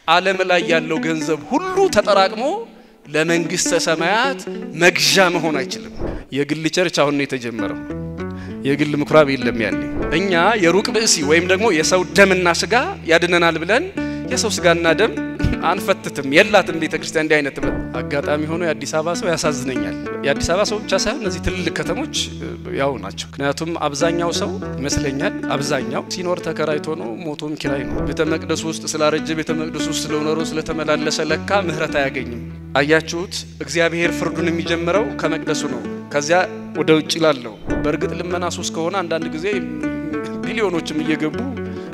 ዓለም ላይ ያለው ገንዘብ ሁሉ ተጠራቅሞ ለመንግስተ ሰማያት መግዣ መሆን አይችልም። የግል ቸርች አሁን ነው የተጀመረው። የግል ምኩራብ የለም ያለ እኛ የሩቅ ብእሲ ወይም ደግሞ የሰው ደምና ስጋ ያድነናል ብለን የሰው ስጋና ደም አንፈትትም። የላትም ቤተክርስቲያን እንዲህ አይነት አጋጣሚ ሆኖ የአዲስ አበባ ሰው ያሳዝነኛል። የአዲስ አበባ ሰው ብቻ ሳይሆን እነዚህ ትልልቅ ከተሞች ያው ናቸው። ምክንያቱም አብዛኛው ሰው ይመስለኛል አብዛኛው ሲኖር ተከራይቶ ነው፣ ሞቶም ኪራይ ነው። ቤተ መቅደስ ውስጥ ስላረጀ ቤተ መቅደስ ውስጥ ስለኖሩ ስለተመላለሰ ለካ ምህረት አያገኝም። አያችሁት? እግዚአብሔር ፍርዱን የሚጀምረው ከመቅደሱ ነው፣ ከዚያ ወደ ውጭ ላለው። በእርግጥ ልመና ሱስ ከሆነ አንዳንድ ጊዜ ቢሊዮኖችም እየገቡ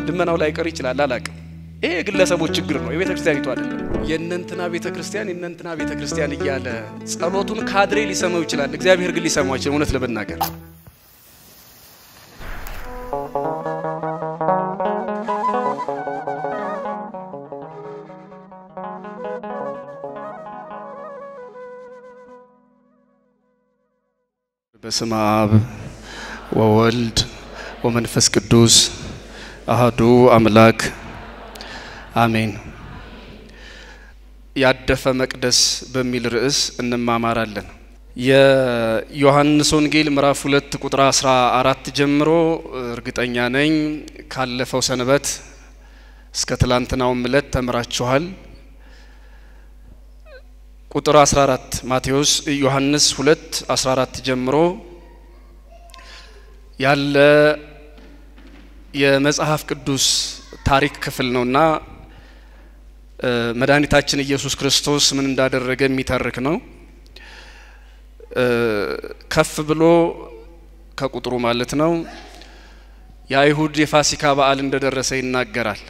ልመናው ላይ ቀር ይችላል። አላቅም። ይሄ ግለሰቦች ችግር ነው፣ የቤተክርስቲያኒቱ አይደለም። የእነንትና ቤተክርስቲያን እያለ ጸሎቱን ካድሬ ሊሰማው ይችላል። እግዚአብሔር ግን ሊሰማው አይችልም። እውነት ለመናገር በስመ አብ ወወልድ ወመንፈስ ቅዱስ አሐዱ አምላክ አሜን። ያደፈ መቅደስ በሚል ርዕስ እንማማራለን። የዮሐንስ ወንጌል ምዕራፍ 2 ቁጥር 14 ጀምሮ እርግጠኛ ነኝ ካለፈው ሰንበት እስከ ትላንትናው ዕለት ተምራችኋል። ቁጥር 14 ማቴዎስ ዮሐንስ 2:14 ጀምሮ ያለ የመጽሐፍ ቅዱስ ታሪክ ክፍል ነውና መድኃኒታችን ኢየሱስ ክርስቶስ ምን እንዳደረገ የሚተርክ ነው። ከፍ ብሎ ከቁጥሩ ማለት ነው የአይሁድ የፋሲካ በዓል እንደደረሰ ይናገራል።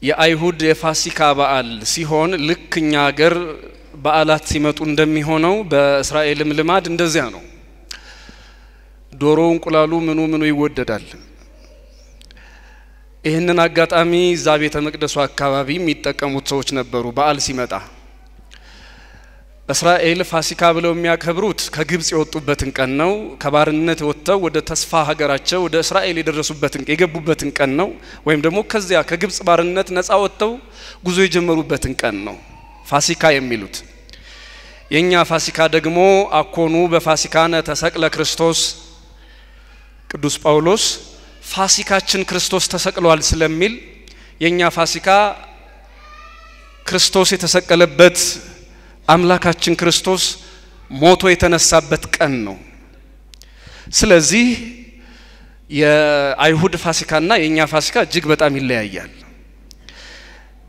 የአይሁድ የፋሲካ በዓል ሲሆን ልክኛ ሀገር በዓላት ሲመጡ እንደሚሆነው በእስራኤልም ልማድ እንደዚያ ነው። ዶሮ እንቁላሉ ምኑ ይወደዳል። ይህንን አጋጣሚ እዛ ቤተ መቅደሱ አካባቢ የሚጠቀሙት ሰዎች ነበሩ። በዓል ሲመጣ እስራኤል ፋሲካ ብለው የሚያከብሩት ከግብጽ የወጡበትን ቀን ነው። ከባርነት ወጥተው ወደ ተስፋ ሀገራቸው ወደ እስራኤል የገቡበትን ቀን ነው። ወይም ደግሞ ከዚያ ከግብጽ ባርነት ነፃ ወጥተው ጉዞ የጀመሩበትን ቀን ነው ፋሲካ የሚሉት። የኛ ፋሲካ ደግሞ አኮኑ በፋሲካነ ተሰቅለ ክርስቶስ። ቅዱስ ጳውሎስ ፋሲካችን ክርስቶስ ተሰቅሏል ስለሚል የኛ ፋሲካ ክርስቶስ የተሰቀለበት አምላካችን ክርስቶስ ሞቶ የተነሳበት ቀን ነው። ስለዚህ የአይሁድ ፋሲካና የኛ ፋሲካ እጅግ በጣም ይለያያል።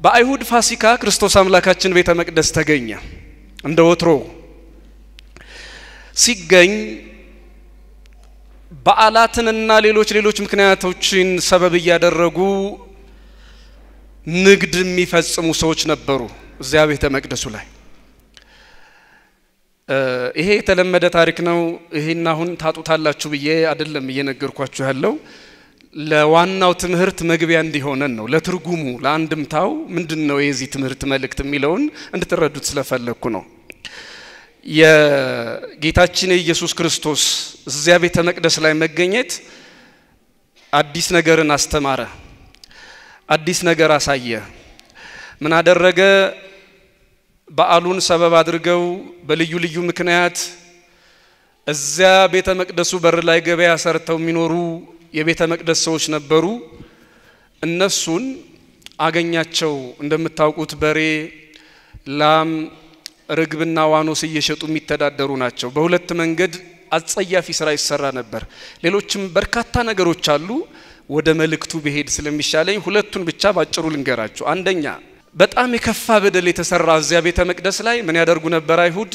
በአይሁድ ፋሲካ ክርስቶስ አምላካችን ቤተ መቅደስ ተገኘ። እንደ ወትሮ ሲገኝ በዓላትንና ሌሎች ምክንያቶችን ሰበብ ያደረጉ ንግድ የሚፈጽሙ ሰዎች ነበሩ እዚያ ቤተ መቅደሱ ላይ። ይሄ የተለመደ ታሪክ ነው። ይሄን አሁን ታጡታላችሁ ብዬ አይደለም እየነገርኳችሁ ያለው፣ ለዋናው ትምህርት መግቢያ እንዲሆነን ነው። ለትርጉሙ ለአንድምታው ምንድነው የዚህ ትምህርት መልእክት የሚለውን እንድትረዱት ስለፈለኩ ነው። የጌታችን ኢየሱስ ክርስቶስ እዚያ ቤተ መቅደስ ላይ መገኘት አዲስ ነገርን አስተማረ፣ አዲስ ነገር አሳየ። ምን አደረገ? በዓሉን ሰበብ አድርገው በልዩ ምክንያት እዚያ ቤተ መቅደሱ በር ላይ ገበያ ሰርተው የሚኖሩ የቤተ መቅደስ ሰዎች ነበሩ። እነሱን አገኛቸው። እንደምታውቁት በሬ፣ ላም፣ ርግብና ዋኖስ እየሸጡ የሚተዳደሩ ናቸው። በሁለት መንገድ አጸያፊ ስራ ይሰራ ነበር። ሌሎችም በርካታ ነገሮች አሉ። ወደ መልእክቱ በሄድ ስለሚሻለኝ ሁለቱን ብቻ ባጭሩ ልንገራችሁ። አንደኛ በጣም የከፋ በደል የተሰራ እዚያ ቤተ መቅደስ ላይ ምን ያደርጉ ነበር? አይሁድ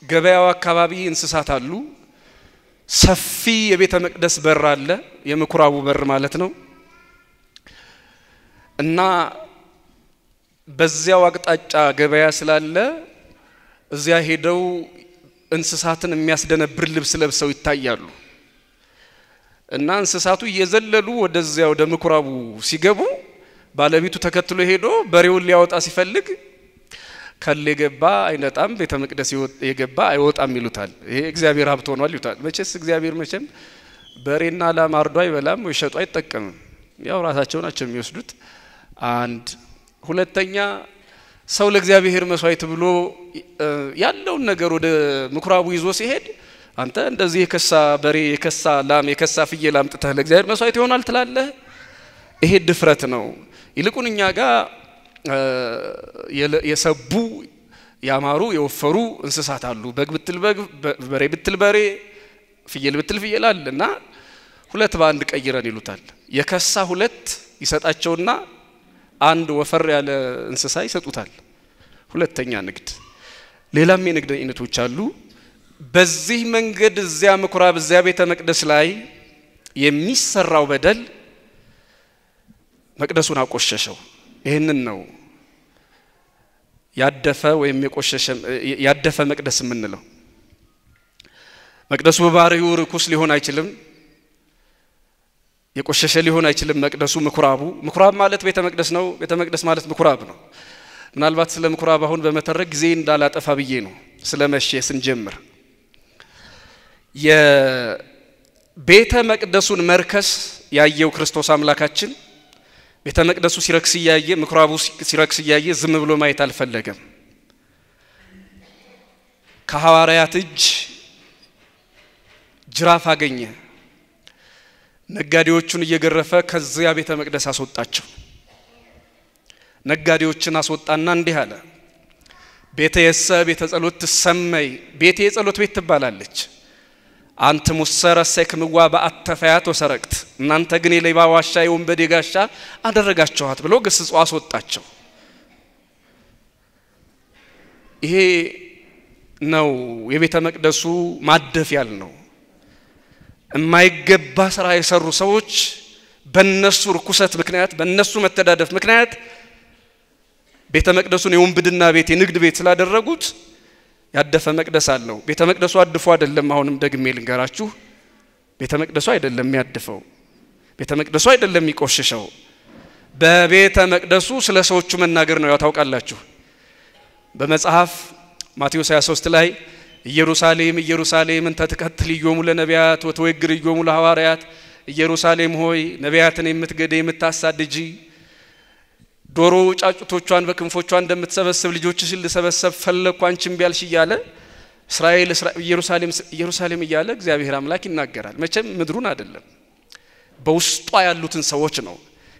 ገበያው አካባቢ እንስሳት አሉ። ሰፊ የቤተ መቅደስ በር አለ፣ የምኩራቡ በር ማለት ነው። እና በዚያው አቅጣጫ ገበያ ስላለ እዚያ ሄደው እንስሳትን የሚያስደነብር ልብስ ለብሰው ይታያሉ። እና እንስሳቱ እየዘለሉ ወደዚያ ወደ ምኩራቡ ሲገቡ ባለቤቱ ተከትሎ ሄዶ በሬውን ሊያወጣ ሲፈልግ ከለ ገባ አይነጣም፣ ቤተ መቅደስ የገባ አይወጣም ይሉታል። ይሄ እግዚአብሔር ሀብት ሆኗል ይሉታል። መቼስ እግዚአብሔር መቼም በሬና ላም አርዶ አይበላም ወይ ሸጦ አይጠቀምም። ያው ራሳቸው ናቸው የሚወስዱት። አንድ ሁለተኛ ሰው ለእግዚአብሔር መስዋዕት ብሎ ያለውን ነገር ወደ ምኩራቡ ይዞ ሲሄድ አንተ እንደዚህ የከሳ በሬ የከሳ ላም የከሳ ፍየል አምጥተህ ለእግዚአብሔር መስዋዕት ይሆናል ትላለህ? ይሄ ድፍረት ነው። ይልቁንኛ ጋር የሰቡ ያማሩ የወፈሩ እንስሳት አሉ። በግ ብትል በግ፣ በሬ ብትል በሬ፣ ፍየል ብትል ፍየል አለና ሁለት በአንድ ቀይረን ይሉታል። የከሳ ሁለት ይሰጣቸውና አንድ ወፈር ያለ እንስሳ ይሰጡታል። ሁለተኛ ንግድ። ሌላም የንግድ አይነቶች አሉ። በዚህ መንገድ እዚያ ምኩራብ እዚያ ቤተ መቅደስ ላይ የሚሰራው በደል መቅደሱን አቆሸሸው። ይሄንን ነው ያደፈ ወይም የቆሸሸ ያደፈ መቅደስ የምንለው። መቅደሱ በባህሪው ርኩስ ሊሆን አይችልም፣ የቆሸሸ ሊሆን አይችልም። መቅደሱ ምኩራብ ማለት ቤተ መቅደስ ነው። ቤተ መቅደስ ማለት ምኩራብ ነው። ምናልባት ስለ ምኩራብ አሁን በመተረክ ጊዜ እንዳላጠፋ ብዬ ነው ስለመሸ ስንጀምር የቤተ መቅደሱን መርከስ ያየው ክርስቶስ አምላካችን ቤተ መቅደሱ ሲረክስ ያየ ምኩራቡ ሲረክስ ያየ ዝም ብሎ ማየት አልፈለገም። ከሐዋርያት እጅ ጅራፍ አገኘ። ነጋዴዎቹን እየገረፈ ከዚያ ቤተ መቅደስ አስወጣቸው። ነጋዴዎችን አስወጣና እንዲህ አለ፣ ቤተ ቤተ ጸሎት ተሰማይ ቤተ የጸሎት ቤት ትባላለች። አንተ ሙሰረ ሰክምዋ በአተፈያት ወሰረቅት እናንተ ግን የሌባ ዋሻ የወንበዴ ጋሻ አደረጋችኋት ብሎ ገስጾ አስወጣቸው። ይሄ ነው የቤተ መቅደሱ ማደፍ ያልነው። የማይገባ ስራ የሰሩ ሰዎች በእነሱ ርኩሰት ምክንያት በእነሱ መተዳደፍ ምክንያት ቤተ መቅደሱን የወንብድና ቤት የንግድ ቤት ስላደረጉት ያደፈ መቅደስ አለው። ቤተ መቅደሱ አድፎ አይደለም። አሁንም ደግሜ ልንገራችሁ፣ ቤተ መቅደሱ አይደለም የሚያድፈው፣ ቤተ መቅደሱ አይደለም የሚቆሽሸው። በቤተ መቅደሱ ስለ ሰዎቹ መናገር ነው። ያታውቃላችሁ በመጽሐፍ ማቴዎስ 23 ላይ ኢየሩሳሌም ኢየሩሳሌም እንተ ትቀትልዮሙ ለነቢያት ወትወግርዮሙ ለሐዋርያት ኢየሩሳሌም ሆይ ነቢያትን የምትገደ የምታሳድጂ ዶሮ ጫጩቶቿን በክንፎቿ እንደምትሰበስብ ልጆችሽን ልሰበስብ ፈለኩ አንቺም ቢያልሽ እያለ እስራኤል ኢየሩሳሌም ኢየሩሳሌም እያለ እግዚአብሔር አምላክ ይናገራል። መቼም ምድሩን አይደለም በውስጧ ያሉትን ሰዎች ነው።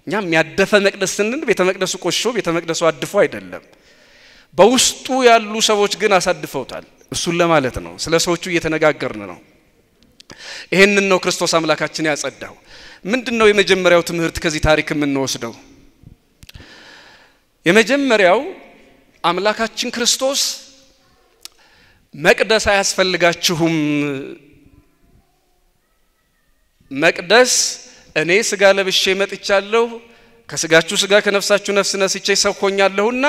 እኛም ያደፈ መቅደስ ስንል ቤተ መቅደሱ ቆሽሾ ቤተ መቅደሱ አድፎ አይደለም። በውስጡ ያሉ ሰዎች ግን አሳድፈውታል። እሱን ለማለት ነው። ስለ ሰዎቹ እየተነጋገርን ነው። ይሄንን ነው ክርስቶስ አምላካችን ያጸዳው። ምንድነው የመጀመሪያው ትምህርት ከዚህ ታሪክ የምንወስደው? የመጀመሪያው አምላካችን ክርስቶስ መቅደስ አያስፈልጋችሁም፣ መቅደስ እኔ ስጋ ለብሼ መጥቻለሁ፣ ከስጋችሁ ስጋ ከነፍሳችሁ ነፍስ ነስቼ ሰው ሆኛለሁና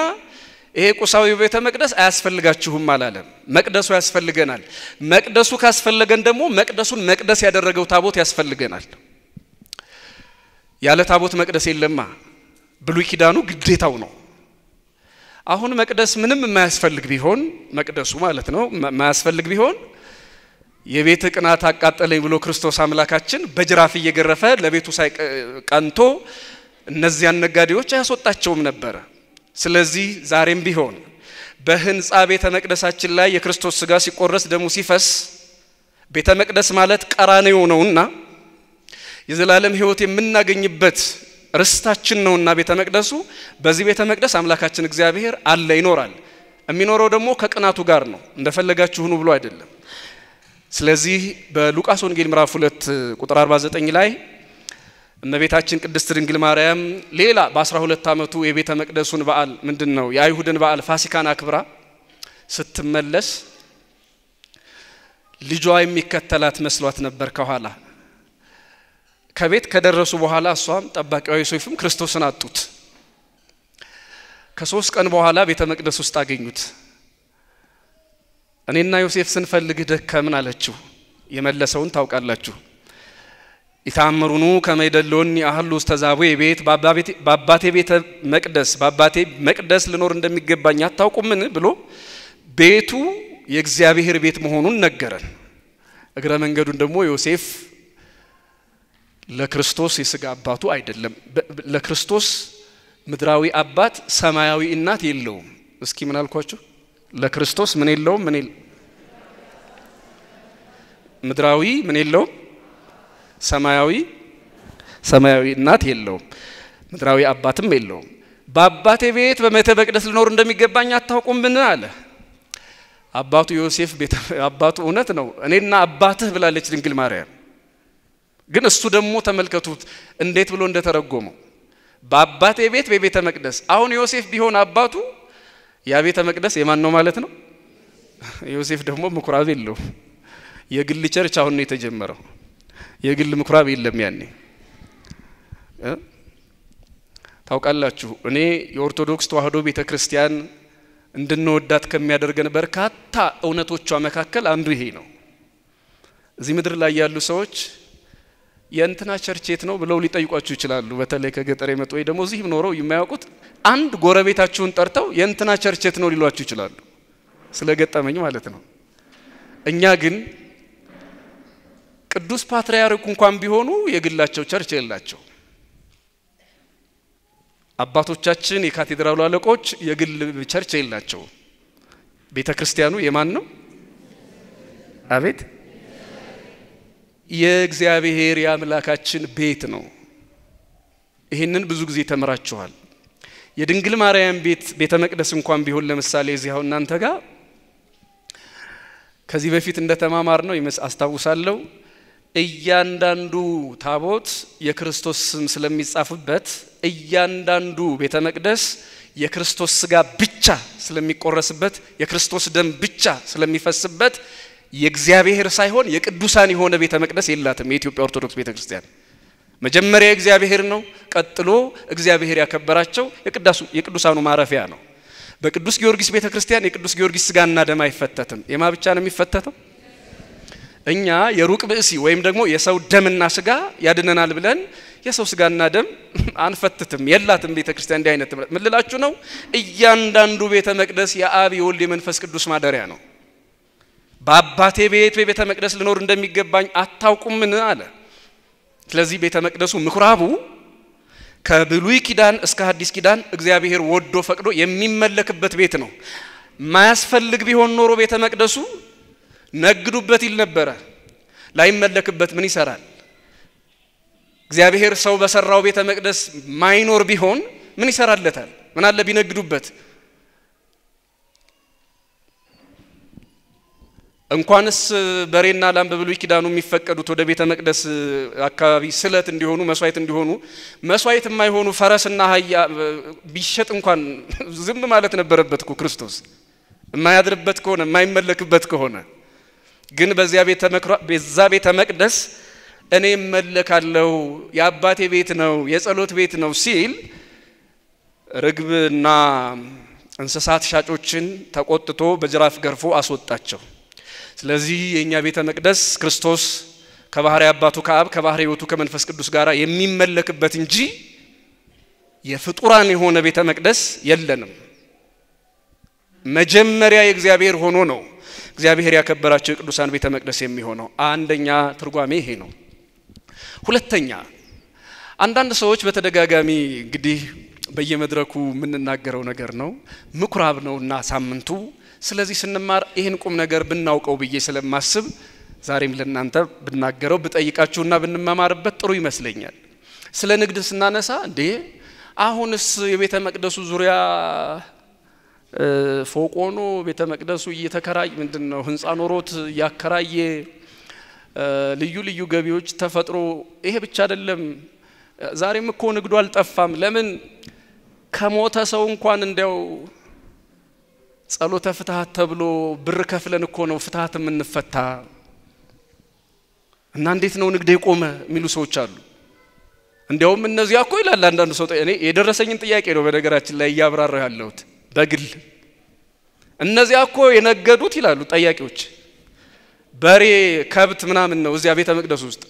ይሄ ቁሳዊ ቤተ መቅደስ አያስፈልጋችሁም አላለም። መቅደሱ ያስፈልገናል። መቅደሱ ካስፈልገን ደግሞ መቅደሱን መቅደስ ያደረገው ታቦት ያስፈልገናል። ያለ ታቦት መቅደስ የለማ። ብሉይ ኪዳኑ ግዴታው ነው። አሁን መቅደስ ምንም የማያስፈልግ ቢሆን መቅደሱ ማለት ነው የማያስፈልግ ቢሆን የቤት ቅናት አቃጠለኝ ብሎ ክርስቶስ አምላካችን በጅራፍ እየገረፈ ለቤቱ ሳይቀንቶ እነዚያን ነጋዴዎች አያስወጣቸውም ነበር። ስለዚህ ዛሬም ቢሆን በህንጻ ቤተ መቅደሳችን ላይ የክርስቶስ ስጋ ሲቆረስ ደሙ ሲፈስ ቤተ መቅደስ ማለት ቀራንዮ ነውና የዘላለም ሕይወት የምናገኝበት ርስታችን ነውና ቤተ መቅደሱ በዚህ ቤተ መቅደስ አምላካችን እግዚአብሔር አለ ይኖራል። የሚኖረው ደግሞ ከቅናቱ ጋር ነው፣ እንደፈለጋችሁ ሁኑ ብሎ አይደለም። ስለዚህ በሉቃስ ወንጌል ምዕራፍ 2 ቁጥር 49 ላይ እመቤታችን ቅድስት ድንግል ማርያም ሌላ በ12 ዓመቱ የቤተ መቅደሱን በዓል ምንድነው የአይሁድን በዓል ፋሲካን አክብራ ስትመለስ ልጇ የሚከተላት መስሏት ነበር ከኋላ። ከቤት ከደረሱ በኋላ እሷም ጠባቂው ዮሴፍም ክርስቶስን አጡት። ከ3 ቀን በኋላ ቤተ መቅደስ ውስጥ አገኙት። እኔና ዮሴፍ ስንፈልግ ደከምን አለችው። የመለሰውን ታውቃላችሁ። ይታምሩኑ ከመይደሎኒ አህሉ ተዛቡ የቤት ባባቴ ቤተ መቅደስ ባባቴ መቅደስ ልኖር እንደሚገባኝ አታውቁምን ብሎ ቤቱ የእግዚአብሔር ቤት መሆኑን ነገረን። እግረ መንገዱን ደግሞ ዮሴፍ ለክርስቶስ የሥጋ አባቱ አይደለም፣ ለክርስቶስ ምድራዊ አባት ሰማያዊ እናት የለውም። እስኪ ምን አልኳችሁ? ለክርስቶስ ምን የለውም? ምድራዊ ምን የለውም? ሰማያዊ እናት የለውም። ምድራዊ አባትም የለውም። በአባቴ ቤት በቤተ መቅደስ ልኖር እንደሚገባኝ አታውቁም ምን አለ? አባቱ ዮሴፍ አባቱ እውነት ነው እኔና አባትህ ብላለች ድንግል ማርያም። ግን እሱ ደግሞ ተመልከቱት እንዴት ብሎ እንደተረጎመው በአባቴ ቤት በቤተ መቅደስ። አሁን ዮሴፍ ቢሆን አባቱ ያ ቤተ መቅደስ የማን ነው ማለት ነው? ዮሴፍ ደግሞ ምኩራብ የለው። የግል ቸርች አሁን ነው የተጀመረው። የግል ምኩራብ የለም ያኔ። ታውቃላችሁ እኔ የኦርቶዶክስ ተዋህዶ ቤተክርስቲያን እንድንወዳት ከሚያደርገን በርካታ እውነቶቿ መካከል አንዱ ይሄ ነው። እዚህ ምድር ላይ ያሉ ሰዎች የእንትና ቸርች የት ነው ብለው ሊጠይቋችሁ ይችላሉ። በተለይ ከገጠር የመጡ ወይ ደግሞ እዚህ ኖረው የማያውቁት አንድ ጎረቤታችሁን ጠርተው የእንትና ቸርች የት ነው ሊሏችሁ ይችላሉ። ስለገጠመኝ ማለት ነው። እኛ ግን ቅዱስ ፓትርያርኩ እንኳን ቢሆኑ የግላቸው ቸርች የላቸው። አባቶቻችን የካቴድራሉ አለቆች የግል ቸርች የላቸው። ቤተክርስቲያኑ የማን ነው? አቤት የእግዚአብሔር የአምላካችን ቤት ነው። ይሄንን ብዙ ጊዜ ተመራችኋል። የድንግል ማርያም ቤተ መቅደስ እንኳን ቢሆን ለምሳሌ እዚያው እናንተ ጋር ከዚህ በፊት እንደተማማር ነው አስታውሳለሁ። እያንዳንዱ ታቦት የክርስቶስ ስም ስለሚጻፍበት እያንዳንዱ ቤተ መቅደስ የክርስቶስ ሥጋ ብቻ ስለሚቆረስበት የክርስቶስ ደም ብቻ ስለሚፈስበት የእግዚአብሔር ሳይሆን የቅዱሳን የሆነ ቤተ መቅደስ የላትም። የኢትዮጵያ ኦርቶዶክስ ቤተክርስቲያን መጀመሪያ እግዚአብሔር ነው፣ ቀጥሎ እግዚአብሔር ያከበራቸው የቅዱሳኑ ማረፊያ ነው። በቅዱስ ጊዮርጊስ ቤተክርስቲያን የቅዱስ ጊዮርጊስ ሥጋና ደም አይፈተትም። የማ ብቻ ነው የሚፈተተው? እኛ የሩቅ ብእሲ ወይም ደግሞ የሰው ደምና ሥጋ ያድነናል ብለን የሰው ሥጋና ደም አንፈትትም። የላትም ቤተክርስቲያን እንዲህ አይነት ምን ልላችሁ ነው? እያንዳንዱ ቤተ መቅደስ የአብ የወልድ የመንፈስ ቅዱስ ማደሪያ ነው። በአባቴ ቤት በቤተ መቅደስ ልኖር እንደሚገባኝ አታውቁም ምን አለ? ስለዚህ ቤተ መቅደሱ ምኩራቡ ከብሉይ ኪዳን እስከ ሐዲስ ኪዳን እግዚአብሔር ወዶ ፈቅዶ የሚመለክበት ቤት ነው። ማያስፈልግ ቢሆን ኖሮ ቤተ መቅደሱ ነግዱበት ይል ነበር። ላይመለክበት ምን ይሰራል? እግዚአብሔር ሰው በሰራው ቤተ መቅደስ ማይኖር ቢሆን ምን ይሰራለታል? ምን አለ ቢነግዱበት? እንኳንስ በሬና ላም በብሉይ ኪዳኑ የሚፈቀዱት ወደ ቤተ መቅደስ አካባቢ ስለት እንዲሆኑ መስዋዕት እንዲሆኑ መስዋዕት የማይሆኑ ፈረስና አህያ ቢሸጥ እንኳን ዝም ማለት ነበረበት እኮ ክርስቶስ የማያድርበት ከሆነ የማይመለክበት ከሆነ። ግን በዚያ ቤተ መቅደስ እኔ እመለካለሁ የአባቴ ቤት ነው የጸሎት ቤት ነው ሲል ርግብና እንስሳት ሻጮችን ተቆጥቶ በጅራፍ ገርፎ አስወጣቸው። ስለዚህ የኛ ቤተ መቅደስ ክርስቶስ ከባህሪ አባቱ ከአብ ከባህሪ ሕይወቱ ከመንፈስ ቅዱስ ጋር የሚመለክበት እንጂ የፍጡራን የሆነ ቤተ መቅደስ የለንም። መጀመሪያ የእግዚአብሔር ሆኖ ነው እግዚአብሔር ያከበራቸው የቅዱሳን ቤተ መቅደስ የሚሆነው። አንደኛ ትርጓሜ ይሄ ነው። ሁለተኛ አንዳንድ ሰዎች በተደጋጋሚ እንግዲህ በየመድረኩ የምንናገረው ነገር ነው ምኩራብ ነውና ሳምንቱ ስለዚህ ስንማር ይሄን ቁም ነገር ብናውቀው ብዬ ስለማስብ ዛሬም ለእናንተ ብናገረው ብጠይቃችሁና ብንማማርበት ጥሩ ይመስለኛል። ስለ ንግድ ስናነሳ እንዴ አሁንስ የቤተ መቅደሱ ዙሪያ ፎቆኖ ቤተ መቅደሱ እየተከራየ ምንድነው ህንጻ ኖሮት ያከራየ ልዩ ልዩ ገቢዎች ተፈጥሮ ይሄ ብቻ አይደለም። ዛሬም እኮ ንግዱ አልጠፋም። ለምን ከሞተ ሰው እንኳን እንዲያው ጸሎተ ፍትሐት ተብሎ ብር ከፍለን እኮ ነው ፍትሐት የምንፈታ እና እንዴት ነው ንግድ የቆመ የሚሉ ሰዎች አሉ። እንዲያውም እነዚያ እኮ ይላል አንዳንዱ ሰው እኔ የደረሰኝን ጥያቄ ነው በነገራችን ላይ ያብራራው ያለውት በግል እነዚያ እኮ የነገዱት ይላሉ ጠያቂዎች በሬ ከብት ምናምን ነው እዚያ ቤተ መቅደስ ውስጥ።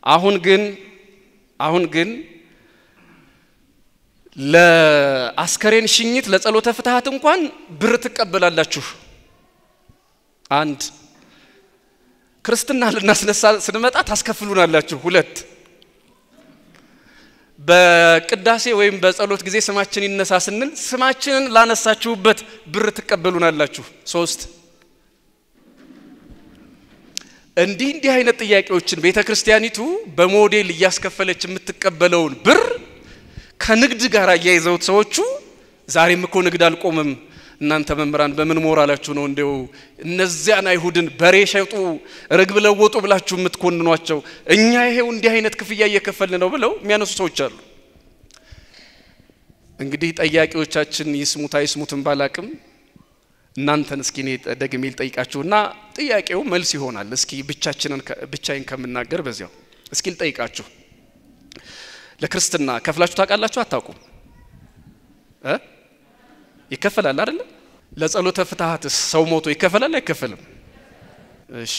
አሁን ግን ለአስከሬን ሽኝት ለጸሎተ ፍትሐት እንኳን ብር ተቀበላላችሁ። አንድ ክርስትና ለናስነሳ ስንመጣ ታስከፍሉናላችሁ። ሁለት በቅዳሴ ወይም በጸሎት ጊዜ ስማችን ይነሳ ስንል ስማችንን ላነሳችሁበት ብር ትቀበሉናላችሁ 3 እንዲህ አይነት ጥያቄዎችን ቤተክርስቲያኒቱ በሞዴል ያስከፈለች የምትቀበለውን ብር ከንግድ ጋር ያያይዘውት ሰዎቹ ዛሬም እኮ ንግድ አልቆመም እናንተ መምራን በምን ሞራላችሁ ነው እንደው እነዚያን አይሁድን በሬ ሸጡ ርግብ ለወጡ ብላችሁ የምትኮንኗቸው እኛ ይሄው እንዲህ አይነት ክፍያ እየከፈልን ነው ብለው የሚያነሱ ሰዎች አሉ እንግዲህ ጠያቂዎቻችን ይስሙት አይስሙትም ባላቅም እናንተን እስኪ እኔ ደግሜ ልጠይቃችሁና ጥያቄው መልስ ይሆናል እስኪ ብቻዬን ከምናገር በዚያው እስኪ ልጠይቃችሁ ለክርስትና ከፍላችሁ ታውቃላችሁ አታውቁም ይከፈላል አይደል ለጸሎተ ፍትሃትስ ሰው ሞቶ ይከፈላል አይከፈልም እሺ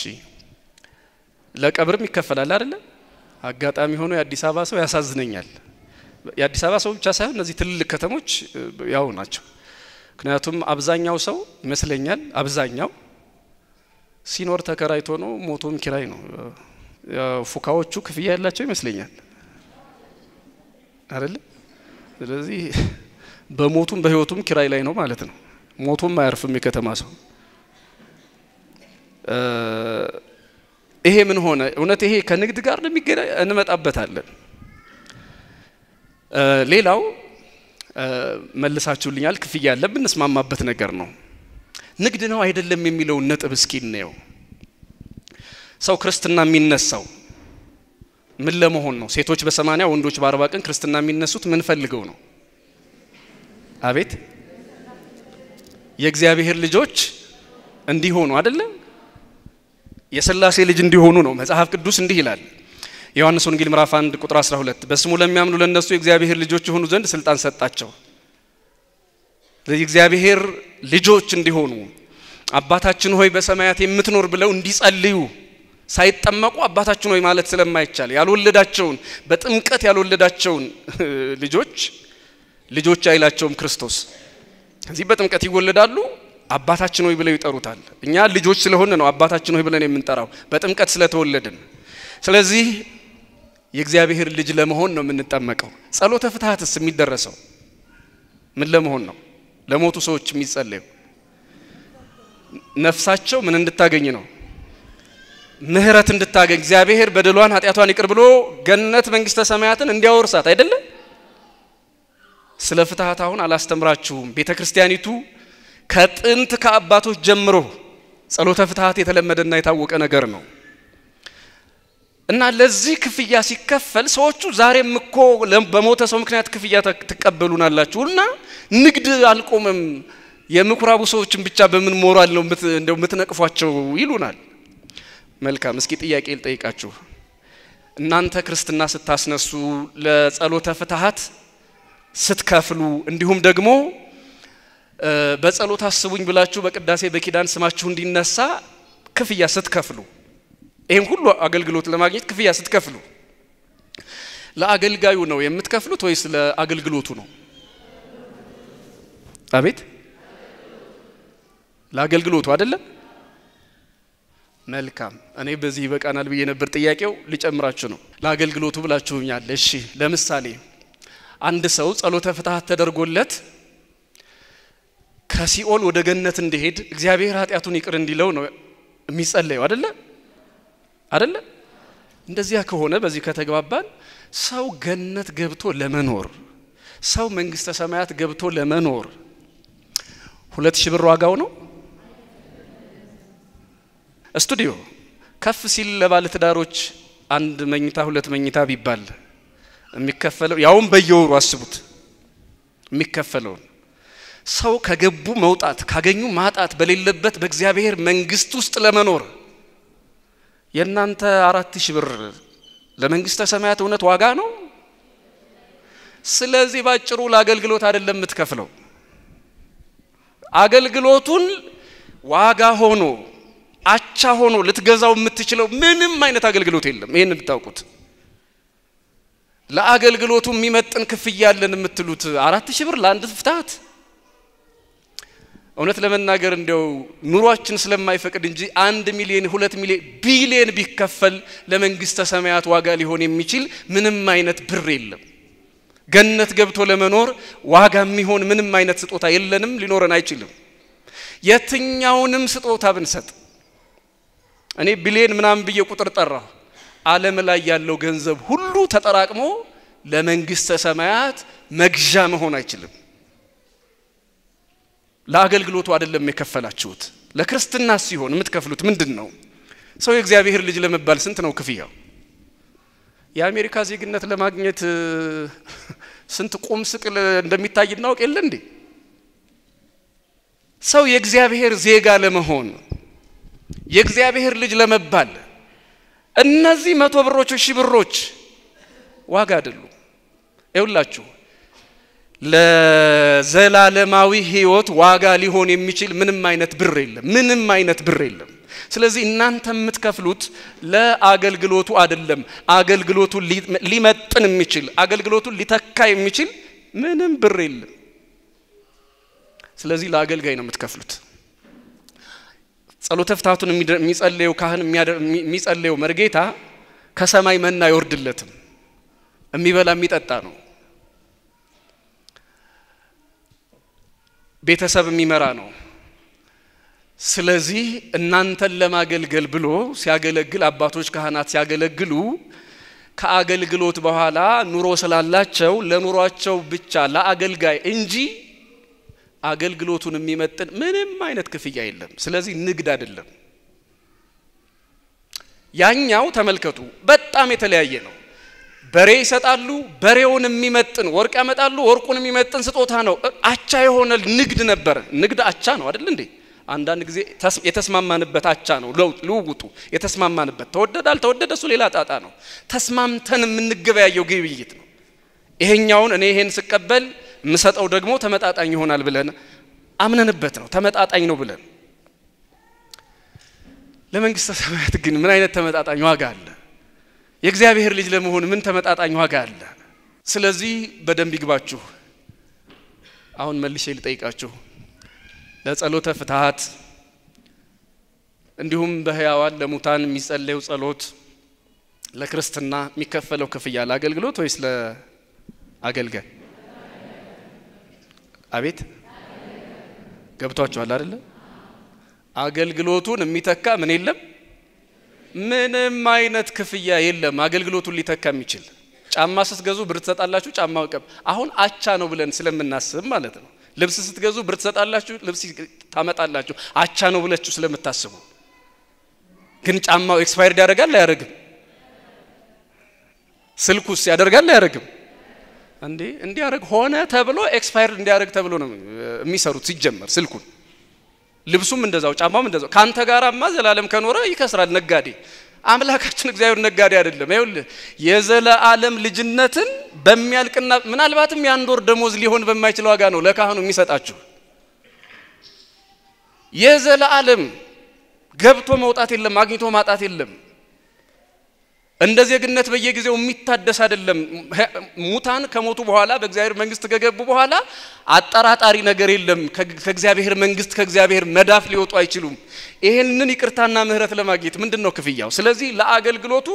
ለቀብርም ይከፈላል አይደል አጋጣሚ ሆኖ የአዲስ አበባ ሰው ያሳዝነኛል የአዲስ አበባ ሰው ብቻ ሳይሆን እነዚህ ትልልቅ ከተሞች ያው ናቸው ምክንያቱም አብዛኛው ሰው ይመስለኛል አብዛኛው ሲኖር ተከራይቶ ነው ሞቶም ኪራይ ነው ፉካዎቹ ክፍያ ያላቸው ይመስለኛል አይደል ስለዚህ በሞቱም በህይወቱም ኪራይ ላይ ነው ማለት ነው ሞቱም ማያርፍም የከተማ ሰው ይሄ ምን ሆነ እውነት ይሄ ከንግድ ጋር እንደሚገናኝ እንመጣበታለን ሌላው መልሳችሁልኛል ክፍያ ያለብን እንስማማበት ነገር ነው ንግድ ነው አይደለም የሚለው ነጥብ እስኪ ነው ሰው ክርስትና የሚነሳው ምን ለመሆን ነው ሴቶች በ80 ወንዶች በ40 ቀን ክርስትና የሚነሱት ምን ፈልገው ነው አቤት የእግዚአብሔር ልጆች እንዲሆኑ አይደለ የሥላሴ ልጅ እንዲሆኑ ነው መጽሐፍ ቅዱስ እንዲህ ይላል ዮሐንስ ወንጌል ምዕራፍ 1 ቁጥር 12 በስሙ ለሚያምኑ ለነሱ የእግዚአብሔር ልጆች ይሆኑ ዘንድ ስልጣን ሰጣቸው ለእግዚአብሔር ልጆች እንዲሆኑ አባታችን ሆይ በሰማያት የምትኖር ብለው እንዲጸልዩ ሳይጠመቁ አባታችን ሆይ ማለት ስለማይቻል ያልወለዳቸውን በጥምቀት ያልወለዳቸውን ልጆች አይላቸውም ክርስቶስ እዚህ በጥምቀት ይወለዳሉ አባታችን ሆይ ብለው ይጠሩታል እኛ ልጆች ስለሆነ ነው አባታችን ሆይ ብለን የምንጠራው በጥምቀት ስለተወለድን ስለዚህ የእግዚአብሔር ልጅ ለመሆን ነው የምንጠመቀው ጸሎተ ፍትሃትስ የሚደረሰው ምን ለመሆን ነው ለሞቱ ሰዎች የሚጸልዩ ነፍሳቸው ምን እንድታገኝ ነው ምህረት እንድታገኝ እግዚአብሔር በደሏን ኃጢያቷን ይቅር ብሎ ገነት መንግስተ ሰማያትን እንዲያወርሳት አይደለ ስለ ፍትሃት አሁን አላስተምራችሁም ቤተክርስቲያኒቱ ከጥንት ከአባቶች ጀምሮ ጸሎተ ፍትሃት የተለመደና የታወቀ ነገር ነው እና ለዚህ ክፍያ ሲከፈል ሰዎቹ ዛሬም እኮ በሞተ ሰው ምክንያት ክፍያ ተቀበሉናላችሁና ንግድ አልቆመም የምኩራቡ ሰዎችን ብቻ በምን ሞራል ነው እንደው ምትነቅፏቸው ይሉናል መልካም እስኪ ጥያቄ ልጠይቃችሁ እናንተ ክርስትና ስታስነሱ ለጸሎተ ፍትሃት ስትከፍሉ እንዲሁም ደግሞ በጸሎት አስቡኝ ብላችሁ በቅዳሴ በኪዳን ስማችሁ እንዲነሳ ክፍያ ስትከፍሉ ይሄን ሁሉ አገልግሎት ለማግኘት ክፍያ ስትከፍሉ ለአገልጋዩ ነው የምትከፍሉት ወይስ ለአገልግሎቱ ነው አቤት ለአገልግሎቱ አይደለም መልካም እኔ በዚህ ይበቃናል ብዬ ነበር ጥያቄው ሊጨምራችሁ ነው ለአገልግሎቱ ብላችሁኛል እሺ ለምሳሌ አንድ ሰው ጸሎተ ፍትሃት ተደርጎለት ከሲኦል ወደ ገነት እንዲሄድ እግዚአብሔር ኃጢያቱን ይቅር እንዲለው ነው የሚጸልየው አይደለ እንደዚያ ከሆነ በዚህ ከተግባባን ሰው ገነት ገብቶ ለመኖር ሰው መንግስተ ሰማያት ገብቶ ለመኖር 2000 ብር ዋጋው ነው ስቱዲዮ ከፍ ሲል ለባለ ትዳሮች አንድ መኝታ ሁለት መኝታ ቢባል የሚከፈለው ያውም በየወሩ አስቡት የሚከፈለው ሰው ከገቡ መውጣት ካገኙ ማጣት በሌለበት በእግዚአብሔር መንግስት ውስጥ ለመኖር የናንተ 4000 ብር ለመንግስተ ሰማያት እውነት ዋጋ ነው ስለዚህ ባጭሩ ለአገልግሎት አይደለም የምትከፍለው አገልግሎቱን ዋጋ ሆኖ አቻ ሆኖ ልትገዛው የምትችለው ምንም አይነት አገልግሎት የለም ይሄን እንድታውቁት ለአገልግሎቱ የሚመጥን ክፍያ ያለን የምትሉት 4000 ብር ለአንድ ፍትሃት እውነት ለመናገር እንደው ኑሯችን ስለማይፈቅድ እንጂ 1 ሚሊዮን 2 ሚሊዮን ቢሊዮን ቢከፈል ለመንግስተ ሰማያት ዋጋ ሊሆን የሚችል ምንም አይነት ብር የለም ገነት ገብቶ ለመኖር ዋጋ የሚሆን ምንም አይነት ስጦታ የለንም ሊኖረን አይችልም የትኛውንም ስጦታ ብንሰጥ እኔ ቢሊየን ምናምን ብዬ ቁጥር ጠራው ዓለም ላይ ያለው ገንዘብ ሁሉ ተጠራቅሞ ለመንግስተ ሰማያት መግዣ መሆን አይችልም ለአገልግሎቱ አይደለም የከፈላችሁት ለክርስትና ሲሆን የምትከፍሉት ምንድነው ሰው የእግዚአብሔር ልጅ ለመባል ስንት ነው ክፍያው የአሜሪካ ዜግነት ለማግኘት ስንት ቁም ስቅል እንደሚታይናው ቀለ እንዴ ሰው የእግዚአብሔር ዜጋ ለመሆን የእግዚአብሔር ልጅ ለመባል እነዚህ 100 ብሮች ሺህ ብሮች ዋጋ አይደሉም ይውላችሁ ለዘላለማዊ ህይወት ዋጋ ሊሆን የሚችል ምንም አይነት ብር የለም ስለዚህ እናንተ የምትከፍሉት ለአገልግሎቱ አይደለም አገልግሎቱ ሊመጥን የሚችል አገልግሎቱ ሊተካ የሚችል ምንም ብር የለም ስለዚህ ለአገልጋይ ነው የምትከፍሉት ጸሎተ ፍታቱን የሚጸልየው ካህን የሚጸልየው መርጌታ ከሰማይ መና ይወርድለትም የሚበላ የሚጠጣ ነው ቤተሰብ የሚመራ ነው ስለዚህ እናንተን ለማገልገል ብሎ ሲያገለግል አባቶች ካህናት ሲያገለግሉ ከአገልግሎት በኋላ ኑሮ ስላላቸው ለኑሯቸው ብቻ ለአገልጋይ እንጂ አገልግሎቱን የሚመጥን ምንም አይነት ክፍያ የለም ስለዚህ ንግድ አይደለም ያኛው ተመልከቱ በጣም የተለያየ ነው በሬ ይሰጣሉ በሬውን የሚመጥን ወርቅ ያመጣሉ ወርቁን የሚመጥን ስጦታ ነው አቻ የሆነ ንግድ ነበር ንግድ አቻ ነው አይደል እንዴ አንዳንድ ጊዜ የተስማማንበት አቻ ነው ልውውጡ የተስማማንበት ተወደደ እሱ ሌላ ጣጣ ነው ተስማምተን የምንገበያየው ግብይት ነው ይሄኛውን እኔ ይሄን ስቀበል ምሰጠው ደግሞ ተመጣጣኝ ይሆናል ብለን አምነንበት ነው ተመጣጣኝ ነው ብለን ለመንግስተ ሰማያት ግን ምን አይነት ተመጣጣኝ ዋጋ አለ የእግዚአብሔር ልጅ ለመሆን ምን ተመጣጣኝ ዋጋ አለ ስለዚህ በደንብ ይግባችሁ አሁን መልሼ ልጠይቃችሁ ለጸሎተ ፍትሃት እንዲሁም በህያዋን ለሙታን የሚጸለየው ጸሎት ለክርስትና የሚከፈለው ክፍያ ለአገልግሎት ወይስ ለአገልጋይ አቤት ገብቷችኋል አይደል አገልግሎቱን የሚተካ ምን የለም ምንም አይነት ክፍያ የለም አገልግሎቱን ሊተካ የሚችል ጫማ ስትገዙ ብር ትሰጣላችሁ ጫማው ቀብ አሁን አቻ ነው ብለን ስለምናስብ ማለት ነው ልብስ ስትገዙ ብር ትሰጣላችሁ ልብስ ታመጣላችሁ አቻ ነው ብላችሁ ስለምታስቡ ግን ጫማው ኤክስፓየርድ ያደርጋል አያደርግም ስልኩስ ያደርጋል አያደርግም እንዴ እንዲያደርግ ሆነ ተብሎ ኤክስፓየርድ እንዲያደርግ ተብሎ ነው የሚሰሩት ሲጀመር ስልኩን ልብሱም እንደዛው ጫማውም እንደዛው ካንተ ጋራማ ዘላለም ከኖረ ይከስራል ነጋዴ አምላካችን እግዚአብሔር ነጋዴ አይደለም ይኸውልህ የዘላለም ልጅነትን በሚያልቅና ምናልባትም ያንድ ወር ደሞዝ ሊሆን በማይችል ዋጋ ነው ለካህኑ የሚሰጣችሁ የዘላለም ገብቶ መውጣት የለም አግኝቶ ማጣት የለም እንደዚህ ግነት በየጊዜው የሚታደስ አይደለም ሙታን ከሞቱ በኋላ በእግዚአብሔር መንግስት ከገቡ በኋላ አጠራጣሪ ነገር የለም ከእግዚአብሔር መንግስት ከእግዚአብሔር መዳፍ ሊወጡ አይችሉም ይሄንን ይቅርታና ምህረት ለማግኘት ምንድነው ክፍያው ስለዚህ ለአገልግሎቱ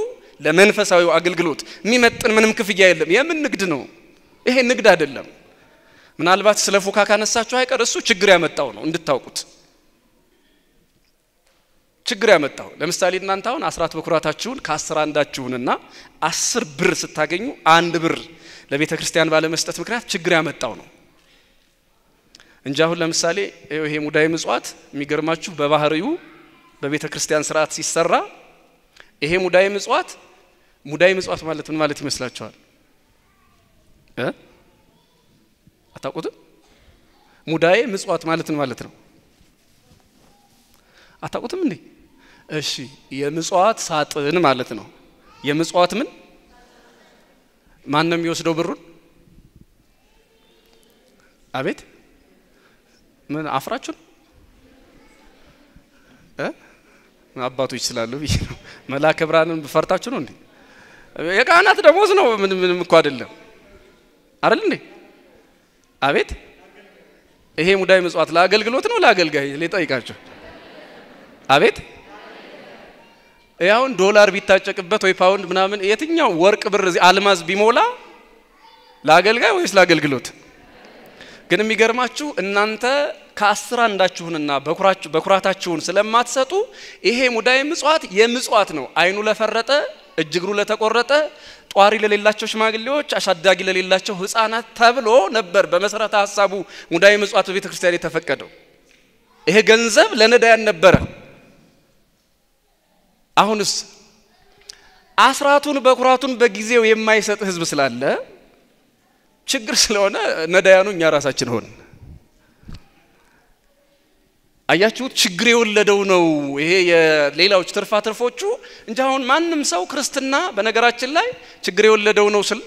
ለመንፈሳዊው አገልግሎት የሚመጥን ምንም ክፍያ የለም የምን ንግድ ነው ይሄ ንግድ አይደለም ምናልባት ስለ ፉካ ካነሳችሁ አይቀር እሱ ችግር ያመጣው ነው እንድታውቁት ችግር ያመጣው ለምሳሌ እናንተ አሁን አስራት በኩራታችሁን ከ10 አንዳችሁንና 10 ብር ስታገኙ 1 ብር ለቤተ ክርስቲያን ባለ መስጠት ምክንያት ችግር ያመጣው ነው እንጂ አሁን ለምሳሌ ይሄ ሙዳይ ምጽዋት የሚገርማችሁ በባህሪው በቤተ ክርስቲያን ስርዓት ሲሰራ ይሄ ሙዳይ ምጽዋት ማለት ምን ማለት ይመስላችኋል አታውቁትም ሙዳይ ምጽዋት ማለት ምን ማለት ነው አታውቁትም እንዴ እሺ የምጽዋት ሳጥን ማለት ነው የምጽዋት ምን ማንንም ይወስደው ብሩን አቤት ምን አፍራችሁ አባቶች ስላሉ ነው መላከ ብርሃንን በፈርታችሁ ነው እንዴ የካህናት ደሞዝ ነው ምንም እኮ አይደለም አይደል እንዴ አቤት ይሄ ሙዳይ ምጽዋት ለአገልግሎት ነው ለአገልጋይ ለጠይቃችሁ አቤት ያውን ዶላር ቢታጨቅበት ወይ ፓውንድ ምናምን የትኛው ወርቅ ብር አልማዝ ቢሞላ ለአገልጋይ ወይስ ለአገልግሎት? ግን የሚገርማችሁ እናንተ ከ10 አንዳችሁንና በኩራታችሁን ስለማትሰጡ ይሄ ሙዳየ ምጽዋት የምጽዋት ነው። አይኑ ለፈረጠ እጅግሩ ለተቆረጠ ጧሪ ለሌላቸው ሽማግሌዎች አሳዳጊ ለሌላቸው ህፃናት ተብሎ ነበር በመሰረተ ሐሳቡ ሙዳየ ምጽዋት በቤተክርስቲያን የተፈቀደው። ይሄ ገንዘብ ለነዳያን ነበር። አሁንስ አስራቱን በኩራቱን በጊዜው የማይሰጥ ህዝብ ስላለ ችግር ስለሆነ ነዳያኑ እኛ ራሳችን ሆን። አያችሁት? ችግር የወለደው ነው ይሄ የሌላዎች ትርፋትርፎቹ እንጂ አሁን ማንም ሰው ክርስትና በነገራችን ላይ ችግር የወለደው ነው ስል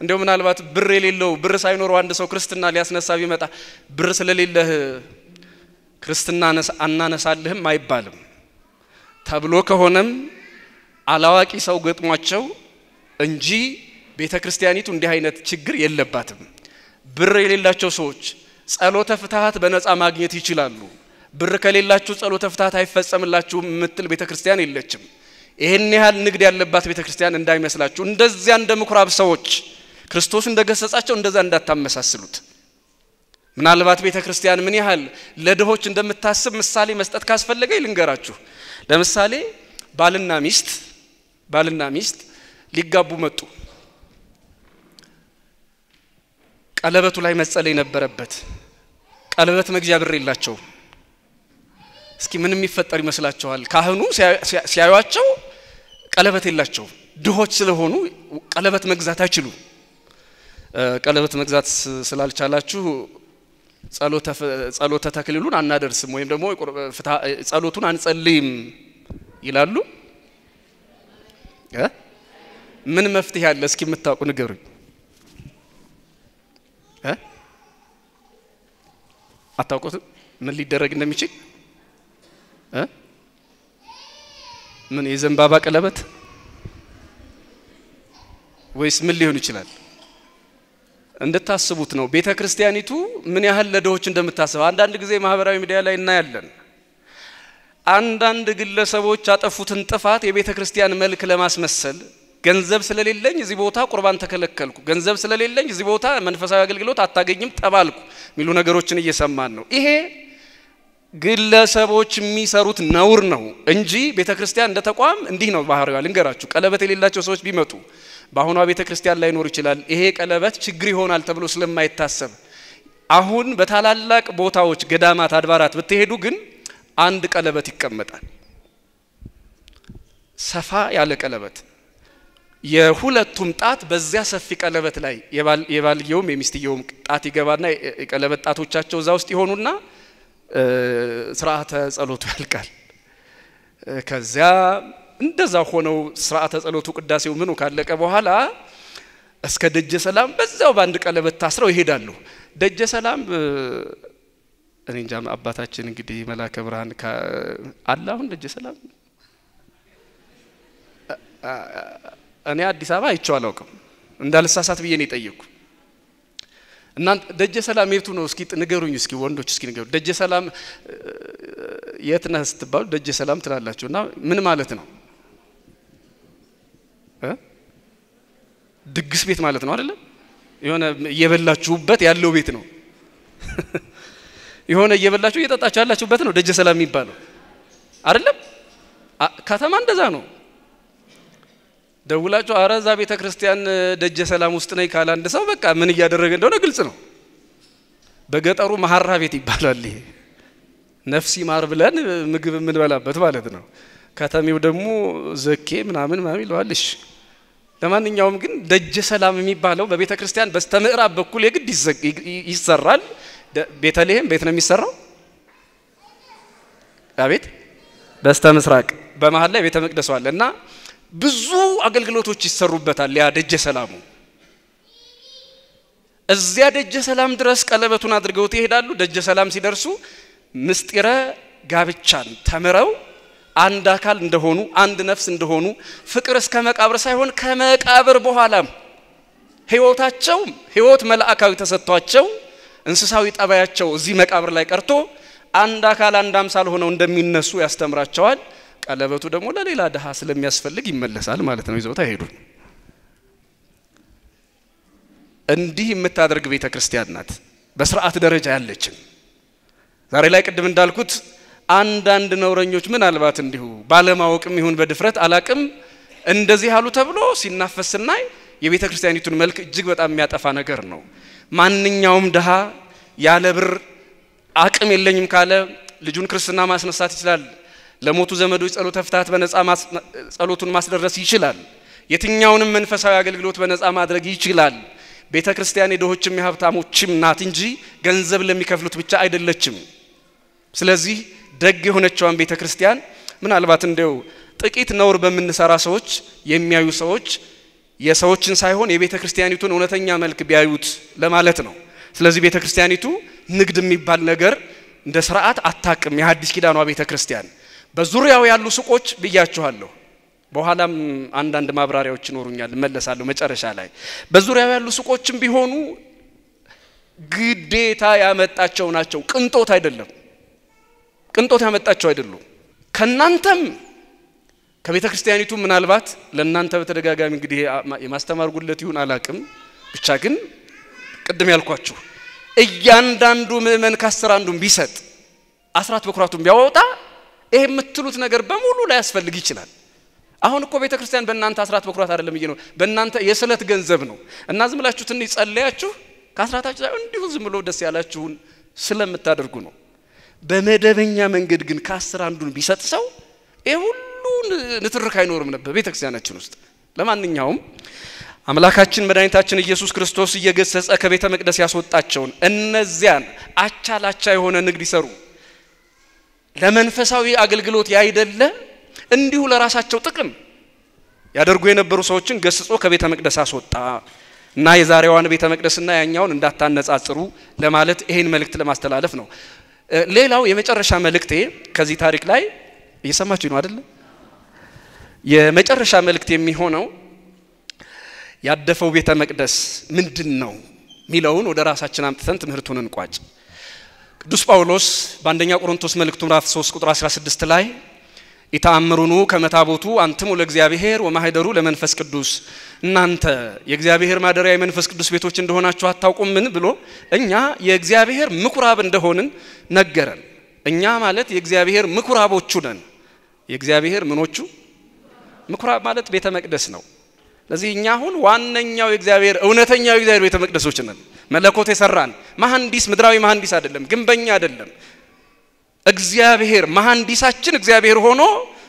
እንደው ምናልባት ብር የሌለው ብር ሳይኖር አንድ ሰው ክርስትና ሊያስነሳ ቢመጣ ብር ስለሌለህ ክርስትና አናነሳልህም አይባልም ተብሎ ከሆነም አላዋቂ ሰው ገጥሟቸው እንጂ ቤተክርስቲያኒቱ እንዲህ አይነት ችግር የለባትም። ብር የሌላቸው ሰዎች ጸሎተ ፍትሃት በነፃ ማግኘት ይችላሉ። ብር ከሌላችሁ ጸሎተ ፍትሃት አይፈጸምላችሁም ምትል ቤተክርስቲያን የለችም። ይሄን ያህል ንግድ ያለባት ቤተክርስቲያን እንዳይመስላችሁ። እንደዚያ እንደ ምኩራብ ሰዎች ክርስቶስ እንደገሰጻቸው እንደዛ እንዳታመሳስሉት። ምናልባት ቤተክርስቲያን ምን ያህል ለድሆች እንደምታስብ ምሳሌ መስጠት ካስፈለገ ይልንገራችሁ። ለምሳሌ ባልና ሚስት ሊጋቡ መጡ። ቀለበቱ ላይ መጸለይ ነበረበት። ቀለበት መግዣ ብር የላቸው። እስኪ ምን የሚፈጠር ይመስላችኋል? ካህኑ ሲያዩአቸው ቀለበት የላቸው ድሆች ስለሆኑ ቀለበት መግዛት አይችሉ። ቀለበት መግዛት ስላልቻላችሁ ጸሎተ ተክሊሉን አናደርስም ወይም ደግሞ ጸሎቱን አንጸልይም ይላሉ። ምን መፍትሄ አለ? እስኪ የምታውቁ ንገሩኝ። አታውቁትም? ምን ሊደረግ እንደሚችል? ምን የዘንባባ ቀለበት ወይስ ምን ሊሆን ይችላል? እንድታስቡት ነው ቤተክርስቲያኒቱ ምን ያህል ለድሆች እንደምታስብ። አንዳንድ ጊዜ ማህበራዊ ሚዲያ ላይ እናያለን። አንዳንድ ግለሰቦች አጠፉትን ጥፋት የቤተክርስቲያን መልክ ለማስመሰል ገንዘብ ስለሌለኝ እዚህ ቦታ ቁርባን ተከለከልኩ፣ ገንዘብ ስለሌለኝ እዚህ ቦታ መንፈሳዊ አገልግሎት አታገኝም ተባልኩ ሚሉ ነገሮችን እየሰማን ነው። ይሄ ግለሰቦች የሚሰሩት ነውር ነው እንጂ ቤተክርስቲያን እንደ ተቋም እንዲህ ነው ባህሪዋ። ልንገራችሁ፣ ቀለበት የሌላቸው ሰዎች ቢመጡ በአሁኗ ቤተክርስቲያን ላይ ኖር ይችላል። ይሄ ቀለበት ችግር ይሆናል ተብሎ ስለማይታሰብ አሁን በታላላቅ ቦታዎች ገዳማት፣ አድባራት ብትሄዱ ግን አንድ ቀለበት ይቀመጣል። ሰፋ ያለ ቀለበት የሁለቱም ጣት በዚያ ሰፊ ቀለበት ላይ የባልየውም የሚስትየውም ጣት ይገባና የቀለበት ጣቶቻቸው እዛ ውስጥ ይሆኑና ስርዓተ ጸሎቱ ያልቃል። ከዚያ እንደዛ ሆነው ስርዓተ ጸሎቱ ቅዳሴው ምኑ ካለቀ በኋላ እስከ ደጀ ሰላም በዛው ባንድ ቀለበት ታስረው ይሄዳሉ። ደጀ ሰላም እኔ እንጃ አባታችን እንግዲህ መላከ ብርሃን አላሁን ደጀ ሰላም እኔ አዲስ አበባ አይቼው አላውቅም። እንዳልሳሳት ብዬ ነው የጠየቅኩ። እና ደጀ ሰላም የቱ ነው? እስኪ ንገሩኝ። እስኪ ወንዶች እስኪ ንገሩ። ደጀ ሰላም የት ነህ ስትባሉ ደጀ ሰላም ትላላችሁና ምን ማለት ነው? ድግስ ቤት ማለት ነው አይደል? የሆነ እየበላችሁበት ያለው ቤት ነው። የሆነ እየበላችሁ እየጠጣችሁ ያላችሁበት ነው ደጀ ሰላም የሚባለው አይደለም? ከተማ እንደዛ ነው። ደውላችሁ አረዛ ቤተክርስቲያን ደጀ ሰላም ውስጥ ነኝ ካለ አንድ ሰው በቃ ምን እያደረገ እንደሆነ ግልጽ ነው። በገጠሩ መሐራ ቤት ይባላል። ይሄ ነፍሲ ማር ብለን ምግብ የምንበላበት ማለት ነው። ከተሜው ደግሞ ዘኬ ምናምን ይለዋልሽ። ለማንኛውም ግን ደጀ ሰላም የሚባለው በቤተክርስቲያን በስተምዕራብ በኩል የግድ ይሰራል። ቤተልሔም ቤት ነው የሚሰራው። አቤት በስተምስራቅ በመሃል ላይ ቤተ መቅደስ አለና ብዙ አገልግሎቶች ይሰሩበታል። ያ ደጀ ሰላሙ እዚያ ደጀ ሰላም ድረስ ቀለበቱን አድርገው ይሄዳሉ። ደጀ ሰላም ሲደርሱ ምስጢረ ጋብቻን ተምረው አንድ አካል እንደሆኑ አንድ ነፍስ እንደሆኑ ፍቅር እስከ መቃብር ሳይሆን ከመቃብር በኋላም ህይወታቸው ህይወት መላእካዊ ተሰጥቷቸው እንስሳዊ ጠባያቸው እዚህ መቃብር ላይ ቀርቶ አንድ አካል አንድ አምሳል ሆነው እንደሚነሱ ያስተምራቸዋል። ቀለበቱ ደግሞ ለሌላ ደሃ ስለሚያስፈልግ ይመለሳል ማለት ነው። ይዘውታ ሄዱ። እንዲህ የምታደርግ ቤተክርስቲያን ናት በስርዓት ደረጃ ያለችን ዛሬ ላይ ቅድም እንዳልኩት አንዳንድ ነውረኞች ምናልባት እንዲሁ ባለማወቅም ይሁን በድፍረት አላቅም እንደዚህ ያሉ ተብሎ ሲናፈስናይ የቤተክርስቲያኒቱን መልክ እጅግ በጣም የሚያጠፋ ነገር ነው ማንኛውም ደሃ ያለ ብር አቅም የለኝም ካለ ልጁን ክርስትና ማስነሳት ይችላል ለሞቱ ዘመዶች ጸሎት ተፍታት በነፃ ጸሎቱን ማስደረስ ይችላል የትኛውንም መንፈሳዊ አገልግሎት በነፃ ማድረግ ይችላል ቤተክርስቲያን የደሆችም የሀብታሞችም ናት እንጂ ገንዘብ ለሚከፍሉት ብቻ አይደለችም ስለዚህ ደግ የሆነችዋን ቤተክርስቲያን ምናልባት እንደው ጥቂት ነውር በመንሰራ ሰዎች የሚያዩ ሰዎች የሰዎችን ሳይሆን የቤተክርስቲያኒቱን እውነተኛ መልክ ቢያዩት ለማለት ነው ስለዚህ ቤተክርስቲያኒቱ ንግድ የሚባል ነገር እንደ ሥርዓት አታቅም የሐዲስ ኪዳኗ ቤተክርስቲያን በዙሪያው ያሉ ሱቆች ብያችኋለሁ በኋላም አንዳንድ ማብራሪያዎች ይኖሩኛል መለሳለሁ መጨረሻ ላይ በዙሪያው ያሉ ሱቆችም ቢሆኑ ግዴታ ያመጣቸው ናቸው ቅንጦት አይደለም ቅንጦት ያመጣቸው አይደሉም ከናንተም ከቤተክርስቲያኒቱ ምናልባት ለናንተ በተደጋጋሚ እንግዲህ የማስተማር ጉድለት ይሁን አላቅም ብቻ ግን ቅድም ያልኳችሁ እያንዳንዱ ምእመን ከአስር አንዱን ቢሰጥ አስራት በኩራቱን ቢያወጣ ይሄ የምትሉት ነገር በሙሉ ላይ ያስፈልግ ይችላል አሁን እኮ ቤተክርስቲያን በእናንተ አስራት በኩራት አይደለም ይሄ ነው በእናንተ የስለት ገንዘብ ነው እና ዝም ብላችሁ ትንሽ ጸልያችሁ ከአስራታችሁ ላይ እንዲሁ ዝም ብሎ ደስ ያላችሁን ስለምታደርጉ ነው በመደበኛ መንገድ ግን ከአስር አንዱን ቢሰጥ ሰው ይሄ ሁሉ ንትርክ አይኖርም ነበር ቤተክርስቲያናችን ውስጥ ለማንኛውም አምላካችን መድኃኒታችን ኢየሱስ ክርስቶስ እየገሰጸ ከቤተ መቅደስ ያስወጣቸውን እነዚያን አቻላቻ የሆነ ንግድ ይሰሩ ለመንፈሳዊ አገልግሎት ያይደለ እንዲሁ ለራሳቸው ጥቅም ያደርጉ የነበሩ ሰዎችን ገስጾ ከቤተ መቅደስ አስወጣ እና የዛሬዋን ቤተ መቅደስና ያኛውን እንዳታነጻጽሩ ለማለት ይሄን መልእክት ለማስተላለፍ ነው ሌላው የመጨረሻ መልእክቴ ከዚህ ታሪክ ላይ እየሰማችሁ ነው አይደል የመጨረሻ መልእክት የሚሆነው ያደፈው ቤተ መቅደስ ምንድነው ሚለውን ወደ ራሳችን አምጥተን ትምህርቱን እንቋጭ ቅዱስ ጳውሎስ በአንደኛ ቆሮንቶስ መልእክቱ ምዕራፍ 3 ቁጥር 16 ላይ ይታምሩኑ ከመታቦቱ አንተሙ ለእግዚአብሔር ወማህደሩ ለመንፈስ ቅዱስ እናንተ የእግዚአብሔር ማደሪያ የመንፈስ ቅዱስ ቤቶች እንደሆናችሁ አታውቁም ምን ብሎ እኛ የእግዚአብሔር ምኩራብ እንደሆንን ነገረን እኛ ማለት የእግዚአብሔር ምኩራቦቹ ነን የእግዚአብሔር ምኖቹ ምኩራብ ማለት ቤተ መቅደስ ነው ለዚህ እኛ አሁን ዋነኛው የእግዚአብሔር እውነተኛው የእግዚአብሔር ቤተ መቅደሶች ነን መለኮት የሰራን መሐንዲስ ምድራዊ መሐንዲስ አይደለም ግንበኛ አይደለም እግዚአብሔር መሐንዲሳችን እግዚአብሔር ሆኖ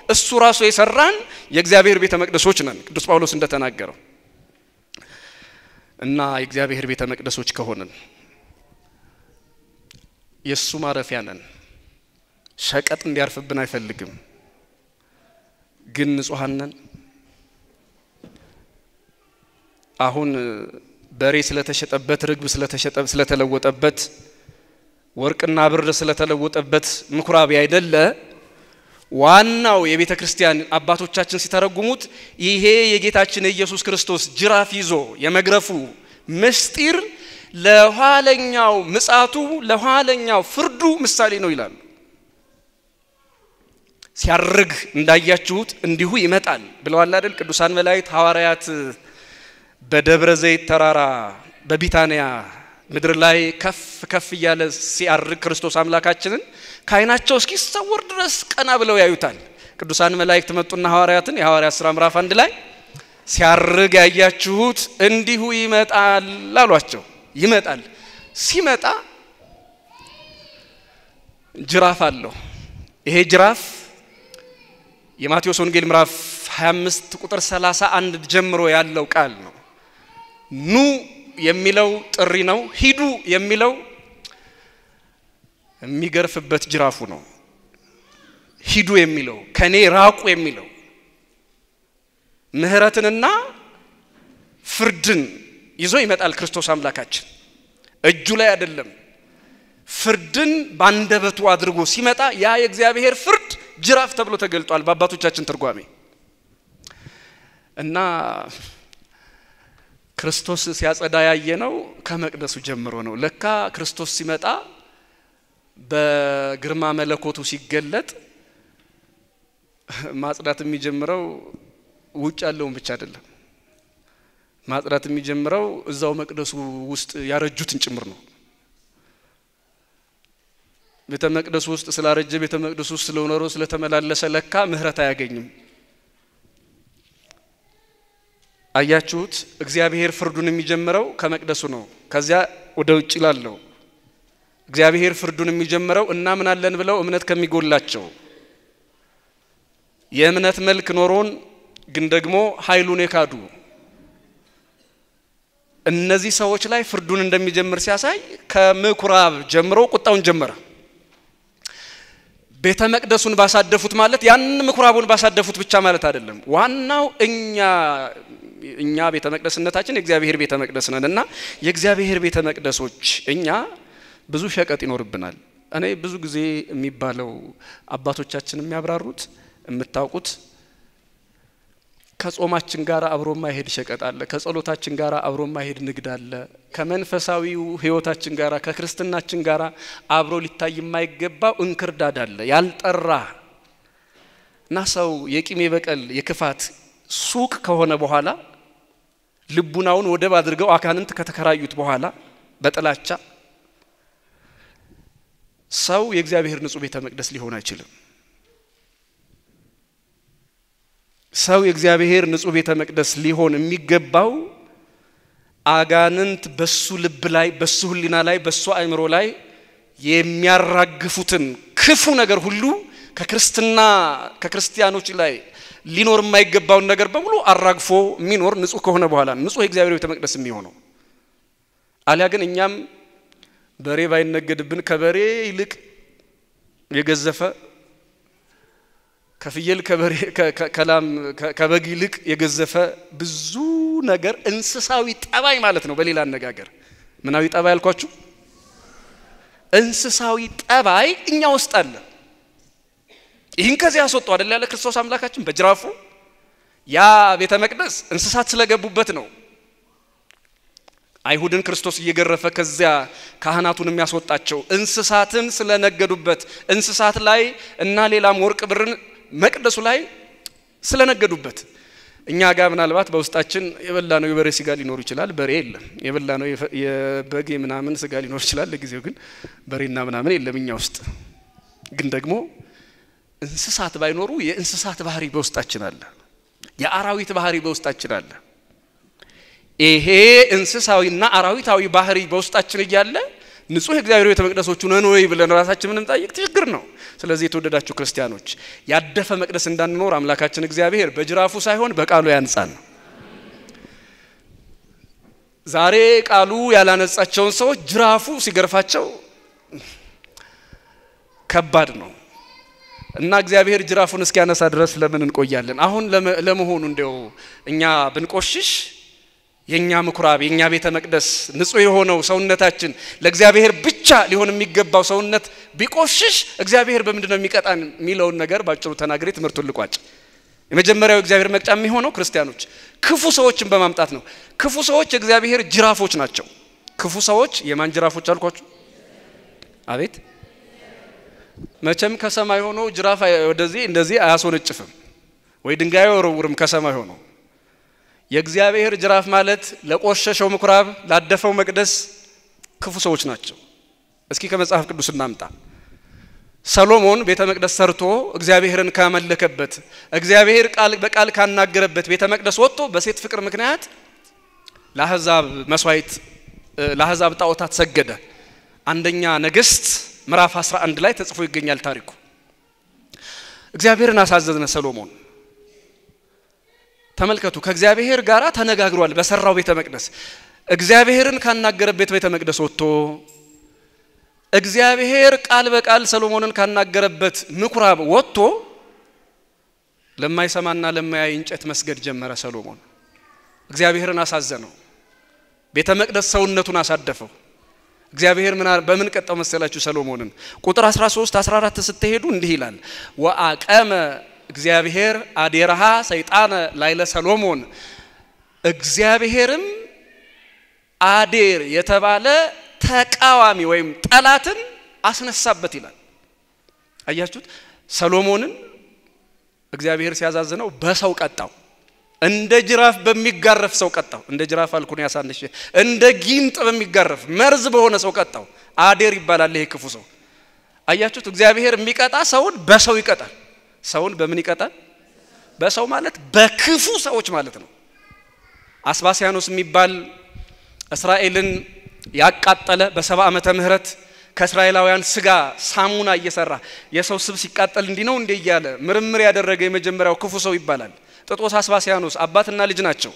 እሱ ራሱ የሰራን የእግዚአብሔር ቤተ መቅደሶች ነን ቅዱስ ጳውሎስ እንደተናገረው እና የእግዚአብሔር ቤተ መቅደሶች ከሆነን የሱ ማረፊያ ነን ሸቀጥ እንዲያርፍብን አይፈልግም ግን ንጹሃን ነን አሁን በሬ ስለተሸጠበት ርግብ ስለተለወጠበት ወርቅና ብር ስለተለወጠበት ምኩራብ አይደለ ዋናው የቤተ ክርስቲያን አባቶቻችን ሲተረጉሙት ይሄ የጌታችን ኢየሱስ ክርስቶስ ጅራፍ ይዞ የመግረፉ ምስጢር ለኋለኛው ምጻቱ ለኋለኛው ፍርዱ ምሳሌ ነው ይላሉ ሲያርግ እንዳያችሁት እንዲሁ ይመጣል ብለዋል አይደል ቅዱሳን መላእክት ሐዋርያት በደብረ ዘይት ተራራ በቢታንያ ምድር ላይ ከፍ ያለ ሲያርግ ክርስቶስ አምላካችንን ካይናቸው እስኪሰወር ድረስ ቀና ብለው ያዩታል ቅዱሳን መላእክት መጡና ሐዋርያትን የሐዋርያት ሥራ ምዕራፍ 1 ላይ ሲያርግ ያያችሁት እንዲሁ ይመጣል አሏቸው ይመጣል ሲመጣ ጅራፍ አለው ይሄ ጅራፍ የማቴዎስ ወንጌል ምዕራፍ 25 ቁጥር 31 ጀምሮ ያለው ቃል ነው ኑ የሚለው ጥሪ ነው ሂዱ የሚለው የሚገርፍበት ጅራፉ ነው ሂዱ የሚለው ከኔ ራቁ የሚለው ምህረትንና ፍርድን ይዞ ይመጣል ክርስቶስ አምላካችን እጁ ላይ አይደለም ፍርድን ባንደበቱ አድርጎ ሲመጣ ያ የእግዚአብሔር ፍርድ ጅራፍ ተብሎ ተገልጧል በአባቶቻችን ትርጓሜ እና ክርስቶስ ሲያጸዳ ያየነው ከመቅደሱ ጀምሮ ነው ለካ ክርስቶስ ሲመጣ በግርማ መለኮቱ ሲገለጥ ማጽዳት የሚጀምረው ውጭ ያለውን ብቻ አይደለም ማጥራት የሚጀምረው እዛው መቅደሱ ውስጥ ያረጁትን ጭምር ነው። ቤተ መቅደሱ ውስጥ ስላረጀ ቤተ መቅደሱ ውስጥ ስለኖረ ስለተመላለሰ ለካ ምህረት አያገኝም። አያችሁት? እግዚአብሔር ፍርዱን የሚጀምረው ከመቅደሱ ነው። ከዚያ ወደ ውጭ ላለው እግዚአብሔር ፍርዱን የሚጀምረው እና ምን አለን ብለው እምነት ከሚጎላቸው የእምነት መልክ ኖሮን ግን ደግሞ ኃይሉን የካዱ እነዚህ ሰዎች ላይ ፍርዱን እንደሚጀምር ሲያሳይ ከምኩራብ ጀምሮ ቁጣውን ጀመረ። ቤተ መቅደሱን ባሳደፉት ማለት ያን ምኩራቡን ባሳደፉት ብቻ ማለት አይደለም። ዋናው እኛ ቤተ መቅደስነታችን የእግዚአብሔር ቤተ መቅደስ ነንና የእግዚአብሔር ቤተ መቅደሶች እኛ ብዙ ሸቀጥ ይኖርብናል። እኔ ብዙ ጊዜ የሚባለው አባቶቻችን የሚያብራሩት የምታውቁት ከጾማችን ጋር አብሮ ማይሄድ ሸቀጥ አለ፣ ከጸሎታችን ጋር አብሮ ማይሄድ ንግድ አለ፣ ከመንፈሳዊው ህይወታችን ጋር ከክርስትናችን ጋር አብሮ ሊታይ የማይገባው እንክርዳድ አለ ያልጠራ እና ሰው የቂም የበቀል የክፋት ሱቅ ከሆነ በኋላ ልቡናውን ወደብ አድርገው አካንንት ከተከራዩት በኋላ በጥላቻ ሰው የእግዚአብሔር ንጹህ ቤተ መቅደስ ሊሆን አይችልም። ሰው የእግዚአብሔር ንጹህ ቤተ መቅደስ ሊሆን የሚገባው አጋንንት በሱ ልብ ላይ በሱ ህሊና ላይ በሱ አእምሮ ላይ የሚያራግፉትን ክፉ ነገር ሁሉ ከክርስቲያኖች ላይ ሊኖር የማይገባውን ነገር በሙሉ አራግፎ የሚኖር ንጹህ ከሆነ በኋላ ንጹህ የእግዚአብሔር ቤተ መቅደስ የሚሆነው። አልያ ግን እኛም በሬ ባይነገድብን ከበሬ ይልቅ የገዘፈ ከፍየል ከበሬ ከላም ከበግ ይልቅ የገዘፈ ብዙ ነገር እንስሳዊ ጠባይ ማለት ነው። በሌላ አነጋገር ምናዊ ጠባይ አልኳችሁ? እንስሳዊ ጠባይ እኛ ውስጥ አለ። ይህን ከዚህ ያስወጣው አይደል ያለ ክርስቶስ አምላካችን በጅራፉ። ያ ቤተ መቅደስ እንስሳት ስለገቡበት ነው። አይሁድን ክርስቶስ እየገረፈ ከዚያ ካህናቱን የሚያስወጣቸው እንስሳትን ስለነገዱበት እንስሳት ላይ እና ሌላም ወርቅ ብርን መቅደሱ ላይ ስለነገዱበት። እኛ ጋር ምናልባት በውስጣችን የበላነው የበሬ ስጋ ሊኖር ይችላል፣ በሬ የለም። የበላነው የበግ ምናምን ስጋ ሊኖር ይችላል፣ ለጊዜው ግን በሬና ምናምን የለም እኛ ውስጥ። ግን ደግሞ እንስሳት ባይኖሩ የእንስሳት ባህሪ በውስጣችን አለ፣ የአራዊት ባህሪ በውስጣችን አለ። ይሄ እንስሳዊና አራዊታዊ ባህሪ በውስጣችን እያለ ንጹህ እግዚአብሔር ቤተ መቅደሶቹ ነን ወይ ብለን ራሳችንን እንጠይቅ ችግር ነው። ስለዚህ የተወደዳችሁ ክርስቲያኖች ያደፈ መቅደስ እንዳንኖር አምላካችን እግዚአብሔር በጅራፉ ሳይሆን በቃሉ ያንጻን። ዛሬ ቃሉ ያላነጻቸውን ሰዎች ጅራፉ ሲገርፋቸው ከባድ ነው እና እግዚአብሔር ጅራፉን እስኪያነሳ ድረስ ለምን እንቆያለን? አሁን ለመሆኑ እንደው እኛ ብንቆሽሽ የኛ ምኩራብ የኛ ቤተ መቅደስ ንጹህ የሆነው ሰውነታችን ለእግዚአብሔር ብቻ ሊሆን የሚገባው ሰውነት ቢቆሽሽ እግዚአብሔር በምንድነው የሚቀጣን የሚለውን ነገር ባጭሩ ተናግሬ ትምህርቱን ልቋጭ። የመጀመሪያው እግዚአብሔር መቅጫ የሚሆነው ክርስቲያኖች ክፉ ሰዎችን በማምጣት ነው። ክፉ ሰዎች እግዚአብሔር ጅራፎች ናቸው። ክፉ ሰዎች የማን ጅራፎች አልኳችሁ? አቤት መቼም ከሰማይ ሆኖ ጅራፍ ወደዚህ እንደዚህ አያስወነጭፍም ወይ ድንጋይ ወርውርም ከሰማይ ሆኖ። የእግዚአብሔር ጅራፍ ማለት ለቆሸሸው ምኩራብ ላደፈው መቅደስ ክፉ ሰዎች ናቸው። እስኪ ከመጽሐፍ ቅዱስ እናምጣ። ሰሎሞን ቤተ መቅደስ ሰርቶ እግዚአብሔርን ካመለከበት እግዚአብሔር ቃል በቃል ካናገረበት ቤተ መቅደስ ወጥቶ በሴት ፍቅር ምክንያት ለአሕዛብ መስዋዕት ለአሕዛብ ጣዖታት ሰገደ። አንደኛ ነገሥት ምዕራፍ 11 ላይ ተጽፎ ይገኛል ታሪኩ። እግዚአብሔርን አሳዘዘ ሰሎሞን። ተመልከቱ ከእግዚአብሔር ጋር ተነጋግሯል በሰራው ቤተ መቅደስ። እግዚአብሔርን ካናገረበት ቤተ መቅደስ ወጥቶ እግዚአብሔር ቃል በቃል ሰሎሞንን ካናገረበት ምኩራብ ወጥቶ ለማይሰማና ለማያይ እንጨት መስገድ ጀመረ ሰሎሞን። እግዚአብሔርን አሳዘነው። ቤተ መቅደስ ሰውነቱን አሳደፈው። እግዚአብሔር በምን ቀጣው መሰላችሁ ሰሎሞንን? ቁጥር 13 14 ስትሄዱ እንዲህ ይላል ወአቀመ እግዚአብሔር አዴራሃ ሰይጣን ላይለ ሰሎሞን። እግዚአብሔርም አዴር የተባለ ተቃዋሚ ወይም ጠላትን አስነሳበት ይላል። አያችሁት? ሰሎሞንን እግዚአብሔር ሲያዛዝነው በሰው ቀጣው። እንደ ጅራፍ በሚጋረፍ ሰው ቀጣው። እንደ ጅራፍ አልኩን ያሳንሽ እንደ ጊንጥ በሚጋረፍ መርዝ በሆነ ሰው ቀጣው። አዴር ይባላል ይሄ ክፉ ሰው። አያችሁት? እግዚአብሔር የሚቀጣ ሰውን በሰው ይቀጣል። ሰውን በምን ይቀጣል? በሰው ማለት በክፉ ሰዎች ማለት ነው። አስባሲያኖስ የሚባል እስራኤልን ያቃጠለ በ70 ዓመተ ምህረት ከእስራኤላውያን ስጋ ሳሙና እየሰራ የሰው ስብ ሲቃጠል እንዲ ነው እንደ ይያለ ምርምር ያደረገ የመጀመሪያው ክፉ ሰው ይባላል። ጥጦስ አስባሲያኖስ አባትና ልጅ ናቸው።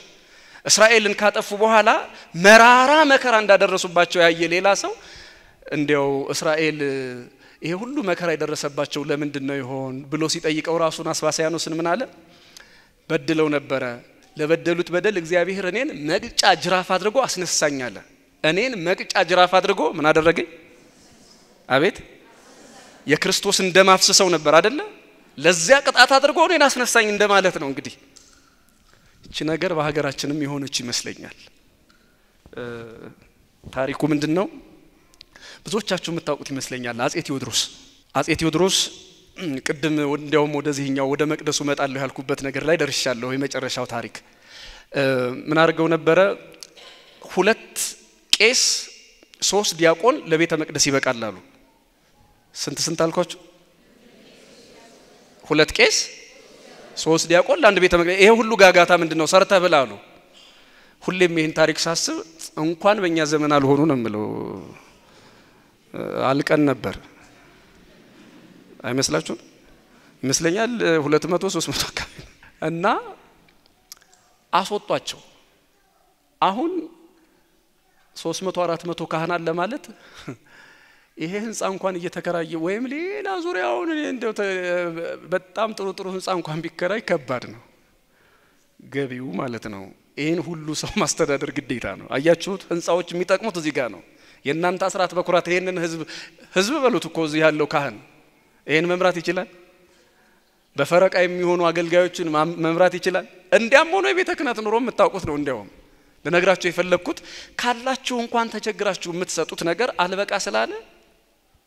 እስራኤልን ካጠፉ በኋላ መራራ መከራ እንዳደረሱባቸው ያየ ሌላ ሰው እንዲያው እስራኤል ይሄ ሁሉ መከራ ያደረሰባቸው ለምንድነው ይሆን ብሎ ሲጠይቀው ራሱን አስባሲያኖስን ምን አለ? በድለው ነበረ። ለበደሉት በደል እግዚአብሔር እኔን መቅጫ ጅራፍ አድርጎ አስነሳኛለ። እኔን መቅጫ ጅራፍ አድርጎ ምን አደረገኝ? አቤት የክርስቶስ እንደማፍሰሰው ነበር አይደለ? ለዚያ ቅጣት አድርጎ እኔን አስነሳኝ እንደማለት ነው። እንግዲህ እቺ ነገር በሀገራችንም የሆነች ይመስለኛል። ታሪኩ ምንድነው? ብዙዎቻችሁ የምታውቁት ይመስለኛል። አጼ ቴዎድሮስ ቅድም እንዲያውም ወደዚህኛው ወደ መቅደሱ መጣለሁ ያልኩበት ነገር ላይ ደርሻለሁ። የመጨረሻው ታሪክ ምን አድርገው ነበረ? 2 ቄስ 3 ዲያቆን ለቤተ መቅደስ ይበቃል አሉ። ስንት አልኳችሁ? 2 ቄስ 3 ዲያቆን ለአንድ ቤተ መቅደስ። ይሄ ሁሉ ጋጋታ ምንድነው? ሰርተ ብላ አሉ። ሁሌም ይሄን ታሪክ ሳስብ እንኳን በእኛ ዘመን አልሆኑ ነው የምለው። አልቀን ነበር አይመስላችሁም? ይመስለኛል 200 300 አካባቢ እና አስወጣቸው። አሁን 300 400 ካህናት ለማለት ይሄ ህንጻ እንኳን እየተከራየ ወይም ሌላ ዙሪያውን እንደው በጣም ጥሩ ህንጻ እንኳን ቢከራይ ከባድ ነው ገቢው ማለት ነው። ይሄን ሁሉ ሰው ማስተዳደር ግዴታ ነው። አያችሁት? ህንጻዎች የሚጠቅሙት እዚህ ጋር ነው። የእናንተ አስራት በኩራት ይሄንን ህዝብ በሉት እኮ እዚህ ያለው ካህን ይሄን መምራት ይችላል። በፈረቃ የሚሆኑ አገልጋዮችን መምራት ይችላል። እንዲያም ሆኖ የቤተ ክህነት ኑሮ የምታውቁት ነው። እንዲያውም ለነግራችሁ የፈለኩት ካላችሁ እንኳን ተቸግራችሁ የምትሰጡት ነገር አልበቃ ስላለ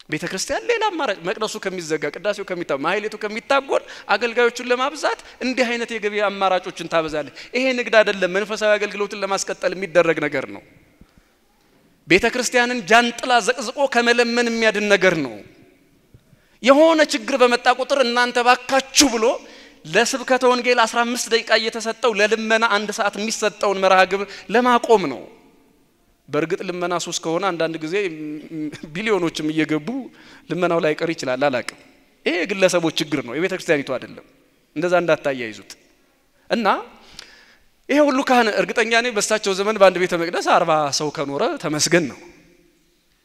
ቤተ ክርስቲያን ሌላ አማራጭ መቅደሱ ከሚዘጋ ቅዳሴው ከሚታው ማህሌቱ ከሚታጎል አገልጋዮችን ለማብዛት እንዲህ አይነት የገቢ አማራጮችን ታበዛለች። ይሄ ንግድ አይደለም፣ መንፈሳዊ አገልግሎትን ለማስቀጠል የሚደረግ ነገር ነው። ቤተ ክርስቲያንን ጃንጥላ ዘቅዝቆ ከመለመን የሚያድን ነገር ነው። የሆነ ችግር በመጣ ቁጥር እናንተ ባካችሁ ብሎ ለስብከተ ወንጌል 15 ደቂቃ እየተሰጠው ለልመና 1 ሰዓት የሚሰጠውን መርሃ ግብር ለማቆም ነው። በርግጥ ልመና ሱስ ከሆነ አንዳንድ ጊዜ ቢሊዮኖችም እየገቡ ልመናው ላይ ቀር ይችላል። አላቅም። ይሄ ግለሰቦች ችግር ነው፣ የቤተ ክርስቲያኒቱ አይደለም። እንደዛ እንዳታያይዙት እና ይሄ ሁሉ ካህን እርግጠኛ ነኝ በሳቸው ዘመን በአንድ ቤተ መቅደስ 40 ሰው ከኖረ ተመስገን ነው።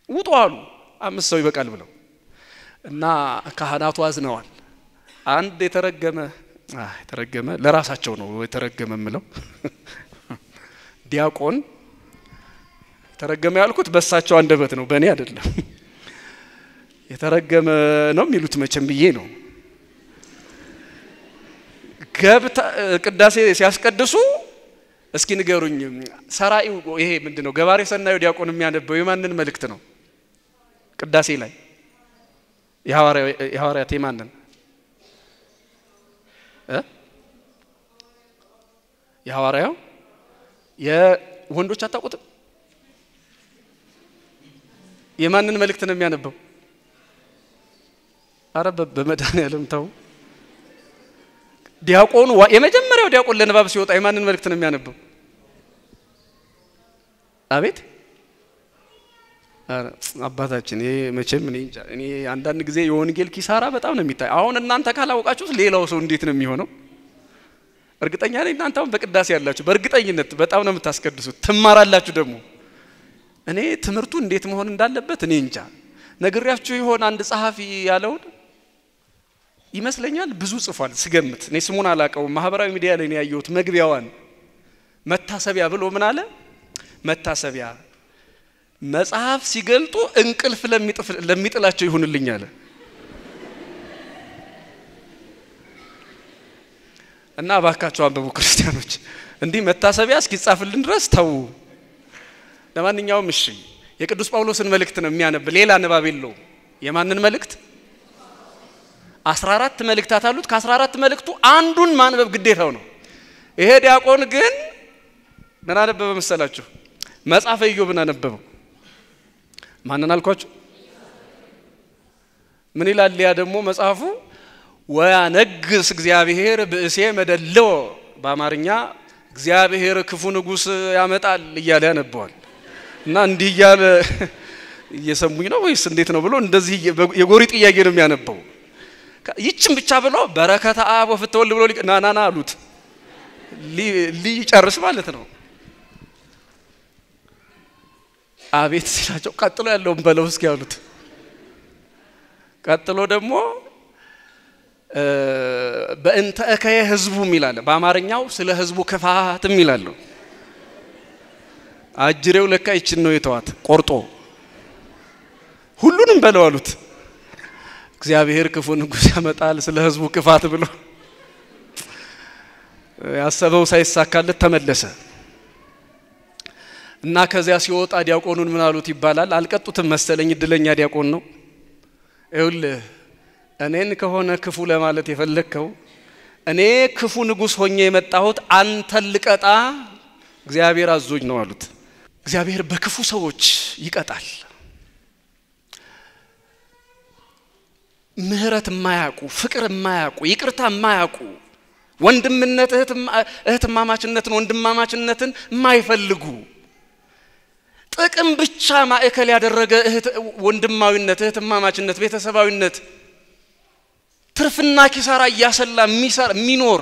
ውጡ አሉ 5 ሰው ይበቃል ብለው እና ካህናቱ አዝነዋል። አንድ የተረገመ ለራሳቸው ነው የተረገመ ምለው ዲያቆን ተረገመ ያልኩት በሳቸው አንደበት ነው፣ በእኔ አይደለም። የተረገመ ነው የሚሉት መቼም ብዬ ነው። ገብታ ቅዳሴ ሲያስቀድሱ እስኪ ንገሩኝ፣ ሰራዩ ይሄ ምንድነው? ገባሬ ሰናዩ ዲያቆን የሚያነበው የማንን መልእክት ነው? ቅዳሴ ላይ የሐዋርያት የማንን የሐዋርያው የወንዶች አታውቁትም? የማንን መልእክት ነው የሚያነበው? አረብ በመድኃኒዓለም ተው። ዲያቆኑ የመጀመሪያው ዲያቆን ለንባብ ሲወጣ የማንን መልእክት ነው የሚያነበው? አቤት አባታችን ይሄ መቼም እኔ አንዳንድ ጊዜ የወንጌል ኪሳራ በጣም ነው የሚታይ። አሁን እናንተ ካላወቃችሁት ሌላው ሰው እንዴት ነው የሚሆነው? እርግጠኛ ነኝ እናንተ አሁን በቅዳሴ ያላችሁ በእርግጠኝነት በጣም ነው የምታስቀድሱት፣ ትማራላችሁ ደግሞ። እኔ ትምህርቱ እንዴት መሆን እንዳለበት እኔ እንጃ። ነግሬያችሁ ይሆን አንድ ጸሐፊ ያለውን ይመስለኛል ብዙ ጽፏል ስገምት። እኔ ስሙን አላቀው ማህበራዊ ሚዲያ ላይ ነው ያየሁት። መግቢያዋን መታሰቢያ ብሎ ምን አለ? መታሰቢያ መጽሐፍ ሲገልጡ እንቅልፍ ለሚጥላቸው ይሁንልኝ አለ። እና ባካችሁ አንብቡ ክርስቲያኖች፣ እንዲህ መታሰቢያ እስኪጻፍልን ድረስ ተው። ለማንኛውም እሺ የቅዱስ ጳውሎስን መልእክት ነው የሚያነብ፣ ሌላ ንባብ የለውም። የማንን መልእክት? 14 መልእክታት አሉት። ከ14 መልእክቱ አንዱን ማንበብ ግዴታው ነው። ይሄ ዲያቆን ግን ምን አነበበ መሰላችሁ? መጽሐፈ ኢዮብን አነበበው። ማንን አልኳችሁ? ምን ይላል ያ ደግሞ መጽሐፉ? ወያነግስ እግዚአብሔር ብእሴ መደለው፣ በአማርኛ እግዚአብሔር ክፉ ንጉስ ያመጣል እያለ ያነበዋል። እና እንዲህ እያለ እየሰሙኝ ነው ወይስ እንዴት ነው ብሎ እንደዚህ የጎሪ ጥያቄ ነው የሚያነበው። ይችን ብቻ ብሎ በረከተ አብ ወፍትወልድ ብሎ ናናና አሉት። ሊጨርስ ማለት ነው። አቤት ሲላቸው ቀጥሎ ያለውን በለው እስኪ ያሉት። ቀጥሎ ደግሞ በእንተ እከየ ህዝቡም ይላል። በአማርኛው ስለ ህዝቡ ክፋትም ይላል። አጅሬው ለካ ይችን ነው የተዋት ቆርጦ ሁሉንም በለው አሉት። እግዚአብሔር ክፉ ንጉስ ያመጣል ስለ ህዝቡ ክፋት ብሎ ያሰበው ሳይሳካለት ተመለሰ። እና ከዚያ ሲወጣ ዲያቆኑን ምን አሉት ይባላል? አልቀጡትም መሰለኝ፣ እድለኛ ዲያቆን ነው። ይኸውልህ እኔን ከሆነ ክፉ ለማለት የፈለከው እኔ ክፉ ንጉስ ሆኜ የመጣሁት አንተን ልቀጣ እግዚአብሔር አዞኝ ነው አሉት። እግዚአብሔር በክፉ ሰዎች ይቀጣል። ምህረት የማያውቁ፣ ፍቅር የማያውቁ፣ ይቅርታ የማያውቁ፣ ወንድምነት እህትማማችነትን ወንድማማችነትን የማይፈልጉ፣ ጥቅም ብቻ ማዕከል ያደረገ ወንድማዊነት፣ እህትማማችነት፣ ቤተሰባዊነት ትርፍና ኪሳራ ያሰላ የሚኖር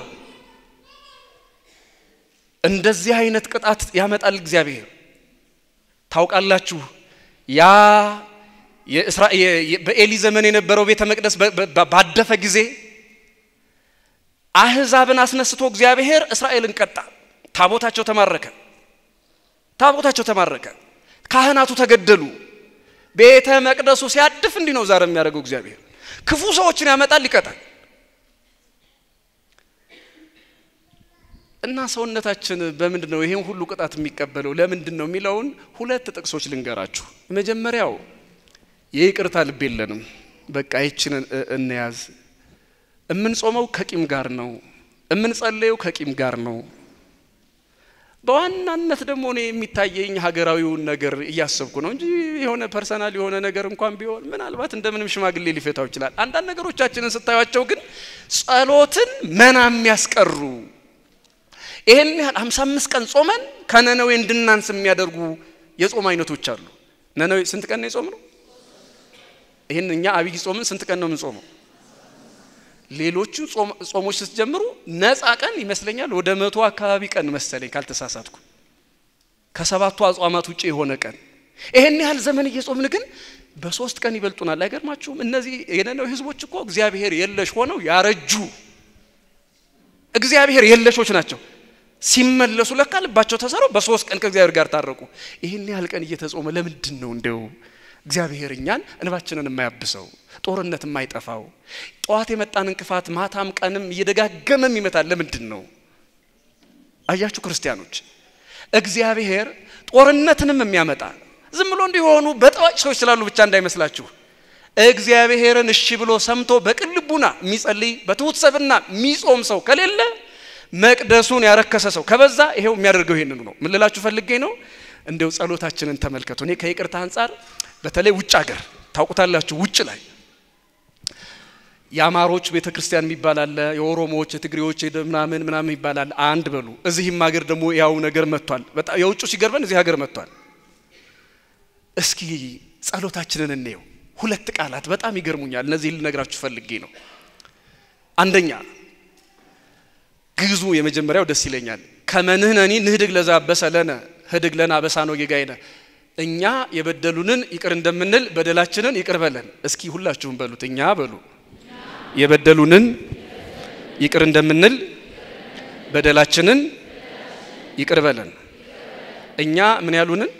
እንደዚህ አይነት ቅጣት ያመጣል እግዚአብሔር። ታውቃላችሁ ያ በኤሊ ዘመን የነበረው ቤተ መቅደስ ባደፈ ጊዜ አህዛብን አስነስቶ እግዚአብሔር እስራኤልን ቀጣ። ታቦታቸው ተማረከ። ካህናቱ ተገደሉ። ቤተ መቅደሱ ሲያድፍ እንዲህ ነው ዛሬ የሚያደርገው እግዚአብሔር። ክፉ ሰዎችን ያመጣል፣ ይቀጣል። እና ሰውነታችን በምንድነው ይሄን ሁሉ ቅጣት የሚቀበለው ለምንድነው የሚለውን ሁለት ጥቅሶች ልንገራችሁ። መጀመሪያው የይቅርታ ልብ የለንም። በቃ ይችን እንያዝ። እምንጾመው ከቂም ጋር ነው፣ እምንጸልየው ከቂም ጋር ነው። በዋናነት ደግሞ እኔ የሚታየኝ ሀገራዊውን ነገር እያሰብኩ ነው እንጂ የሆነ ፐርሰናል የሆነ ነገር እንኳን ቢሆን ምናልባት እንደምንም ሽማግሌ ሊፈታው ይችላል። አንዳንድ ነገሮቻችንን ስታዩአቸው ግን ጸሎትን መናም ያስቀሩ ይሄን 55 ቀን ጾመን ከነነዌ እንድናንስ የሚያደርጉ የጾም አይነቶች አሉ። ነነዌ ስንት ቀን ነው የጾምነው? ይሄን እኛ አብይ ጾምን ስንት ቀን ነው የምንጾመው? ሌሎቹ ጾሞች ስትጀምሩ ነፃ ቀን ይመስለኛል ወደ 100 አካባቢ ቀን መሰለኝ ካልተሳሳትኩ፣ ከሰባቱ አጽዋማት ውጪ የሆነ ቀን። ይሄን ያህል ዘመን እየጾምን ግን በ3 ቀን ይበልጡናል። አይገርማችሁም? እነዚህ የነነዌ ህዝቦች እኮ እግዚአብሔር የለሽ ሆነው ያረጁ እግዚአብሔር የለሾች ናቸው። ሲመለሱ ለካ ልባቸው ተሰረው በ3 ቀን ከእግዚአብሔር ጋር ታረቁ። ይሄን ያህል ቀን እየተጾመ ለምንድን ነው እንደው እግዚአብሔር እኛን እንባችንን የማያብሰው ጦርነት የማይጠፋው ጧት የመጣን እንቅፋት ማታም ቀንም እየደጋገመም ይመታል? ለምንድን ነው? አያችሁ ክርስቲያኖች፣ እግዚአብሔር ጦርነትንም የሚያመጣ ዝም ብሎ እንዲሆኑ በጠዋጭ ሰዎች ስላሉ ብቻ እንዳይመስላችሁ። እግዚአብሔርን እሺ ብሎ ሰምቶ በቅን ልቡና የሚጸልይ በትሁት ሰብና የሚጾም ሰው ከሌለ መቅደሱን ያረከሰ ሰው ከበዛ ይሄው የሚያደርገው ይሄንን ነው። ምን ልላችሁ ፈልጌ ነው? እንደው ጸሎታችንን ተመልከቱ። እኔ ከይቅርታ አንፃር በተለይ ውጭ ሀገር ታውቁታላችሁ፣ ውጭ ላይ ያማሮች ቤተክርስቲያን የሚባል አለ፣ የኦሮሞዎች የትግሬዎች ምናምን ይባላል። አንድ በሉ። እዚህም ሀገር ደግሞ ያው ነገር መጥቷል። በጣም የውጭ ሲገርበን እዚህ ሀገር መጥቷል። እስኪ ጸሎታችንን እንየው። ሁለት ቃላት በጣም ይገርሙኛል። እነዚህ ልነግራችሁ ፈልጌ ነው። አንደኛ ግዙ የመጀመሪያው ደስ ይለኛል። ከመንህነኒ ንህድግ ለዛበሰለነ ህድግ ለና በሳኖ ጌጋይነ፣ እኛ የበደሉንን ይቅር እንደምንል በደላችንን ይቅር በለን። እስኪ ሁላችሁም በሉት፣ እኛ በሉ የበደሉንን ይቅር እንደምንል በደላችንን ይቅር በለን። እኛ ምን ያሉንን?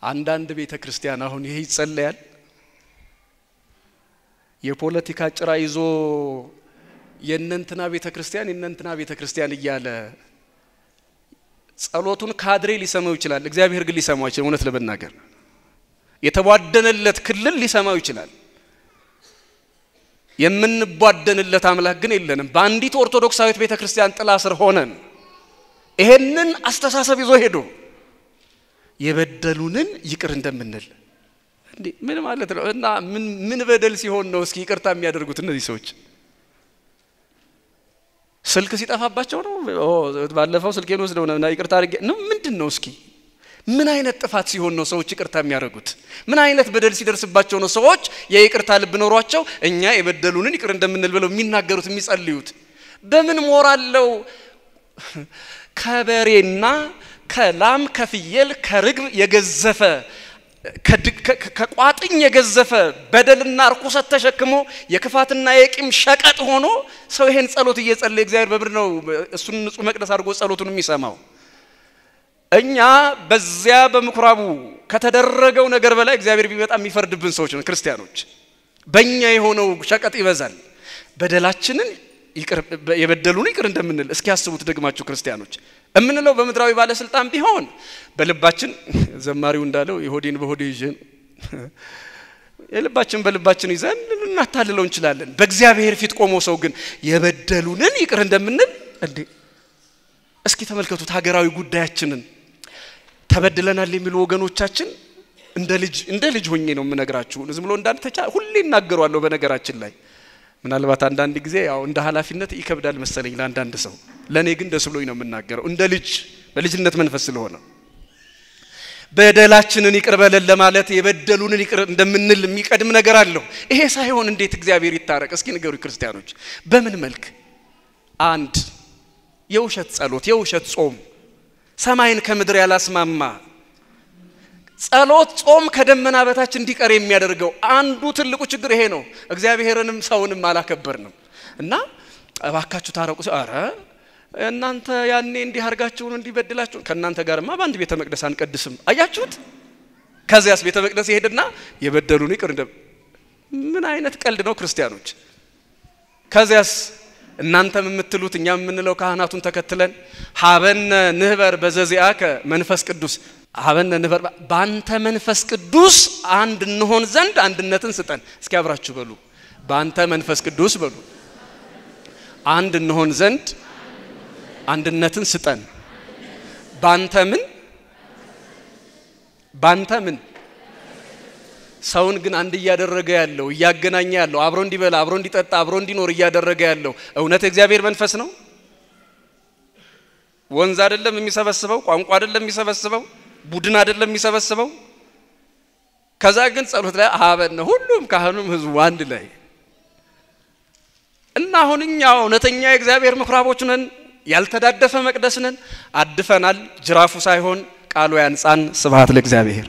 አንዳንድ ቤተክርስቲያን አሁን ይሄ ይጸለያል። የፖለቲካ ጭራ ይዞ የነንትና ቤተክርስቲያን እያለ ጸሎቱን ካድሬ ሊሰማው ይችላል። እግዚአብሔር ግን ሊሰማው አይችልም። እውነት ለመናገር የተዋደነለት ክልል ሊሰማው ይችላል። የምንቧደንለት አምላክ ግን የለንም በአንዲት ኦርቶዶክሳዊት ቤተክርስቲያን ጥላ ስር ሆነን ይሄንን አስተሳሰብ ይዞ ሄዶ የበደሉንን ይቅር እንደምንል እንዴ ምን ማለት ነው እና ምን በደል ሲሆን ነው እስኪ ይቅርታ የሚያደርጉት እነዚህ ሰዎች ስልክ ሲጠፋባቸው ነው ባለፈው ስልኬን ወስደው ነው ይቅርታ አድርጌ ነው ምንድነው እስኪ ምን አይነት ጥፋት ሲሆን ነው ሰዎች ይቅርታ የሚያደርጉት ምን አይነት በደል ሲደርስባቸው ነው ሰዎች የይቅርታ ልብ ኖሯቸው እኛ የበደሉንን ይቅር እንደምንል ብለው የሚናገሩት የሚጸልዩት በምን ሞራለው ከበሬና ከላም ከፍየል ከርግብ የገዘፈ ከቋጥኝ የገዘፈ በደልና ርኩሰት ተሸክሞ የክፋትና የቂም ሸቀጥ ሆኖ ሰው ይሄን ጸሎት እየጸለየ እግዚአብሔር በብር ነው እሱን ንጹህ መቅደስ አድርጎ ጸሎቱን የሚሰማው እኛ በዚያ በመኩራቡ ከተደረገው ነገር በላይ እግዚአብሔር ቢመጣ የሚፈርድብን ሰዎች ነን ክርስቲያኖች በእኛ የሆነው ሸቀጥ ይበዛል በደላችንን ይቅር የበደሉን ይቅር እንደምንል እስኪ ያስቡት ደግማችሁ ክርስቲያኖች እምንለው በመድራዊ ባለስልጣን ቢሆን በልባችን ዘማሪው እንዳለው የሆዴን በሆዴ ይዘን የልባችን በልባችን ይዘን እናታልለው እንችላለን በእግዚአብሔር ፊት ቆሞ ሰው ግን የበደሉንን ይቅር እንደምንል እንዴ እስኪ ተመልከቱት ሀገራዊ ጉዳያችንን ተበድለናል የሚሉ ወገኖቻችን እንደ ልጅ ሆኜ ነው የምነግራችሁ ዝም ብሎ እንዳንተቻ ሁሌ እናገራለሁ በነገራችን ላይ ምናልባት አንዳንድ ጊዜ ያው እንደ ሐላፊነት ይከብዳል መሰለኝ ለአንዳንድ ሰው ለኔ ግን ደስ ብሎኝ ነው የምናገረው እንደ ልጅ በልጅነት መንፈስ ስለሆነ በደላችንን ይቅር በለን ለማለት የበደሉንን ይቅር እንደምንል የሚቀድም ነገር አለው ይሄ ሳይሆን እንዴት እግዚአብሔር ይታረቅ እስኪ ንገሩ ክርስቲያኖች በምን መልክ አንድ የውሸት ጸሎት የውሸት ጾም ሰማይን ከምድር ያላስማማ ጸሎት ጾም ከደመና በታች እንዲቀር የሚያደርገው አንዱ ትልቁ ችግር ይሄ ነው እግዚአብሔርንም ሰውንም አላከበርንም እና አባካችሁ ታረቁ አረ እናንተ ያኔ እንዲህ አርጋችሁን እንዲበድላችሁ ከናንተ ጋርማ ባንድ ቤተ መቅደስ አንቀድስም አያችሁት ከዚያስ ቤተ መቅደስ ይሄድና የበደሉን ይቅር እንደ ምን አይነት ቀልድ ነው ክርስቲያኖች ከዚያስ እናንተም የምትሉት እኛም የምንለው ካህናቱን ተከትለን ሀበነ ንህበር በዘዚአከ መንፈስ ቅዱስ ሀበነ ንህበር ባንተ መንፈስ ቅዱስ አንድ እንሆን ዘንድ አንድነትን ስጠን እስኪ አብራችሁ በሉ ባንተ መንፈስ ቅዱስ በሉ አንድ እንሆን ዘንድ አንድነትን ስጠን ባንተ ምን ሰውን ግን አንድ ያደረገ ያለው ያገናኛ ያለው አብሮ እንዲበላ አብሮ እንዲጠጣ አብሮ እንዲኖር ያደረገ ያለው እውነት እግዚአብሔር መንፈስ ነው ወንዝ አይደለም የሚሰበስበው ቋንቋ አይደለም የሚሰበስበው ቡድን አይደለም የሚሰበስበው ከዛ ግን ጸሎት ላይ አበነ ሁሉም ካህኑም ህዝቡ አንድ ላይ እና አሁንኛው እውነተኛ የእግዚአብሔር ምኩራቦች ነን ያልተዳደፈ መቅደስ ነን አድፈናል ጅራፉ ሳይሆን ቃሉ ያንጻን ስብሐት ለእግዚአብሔር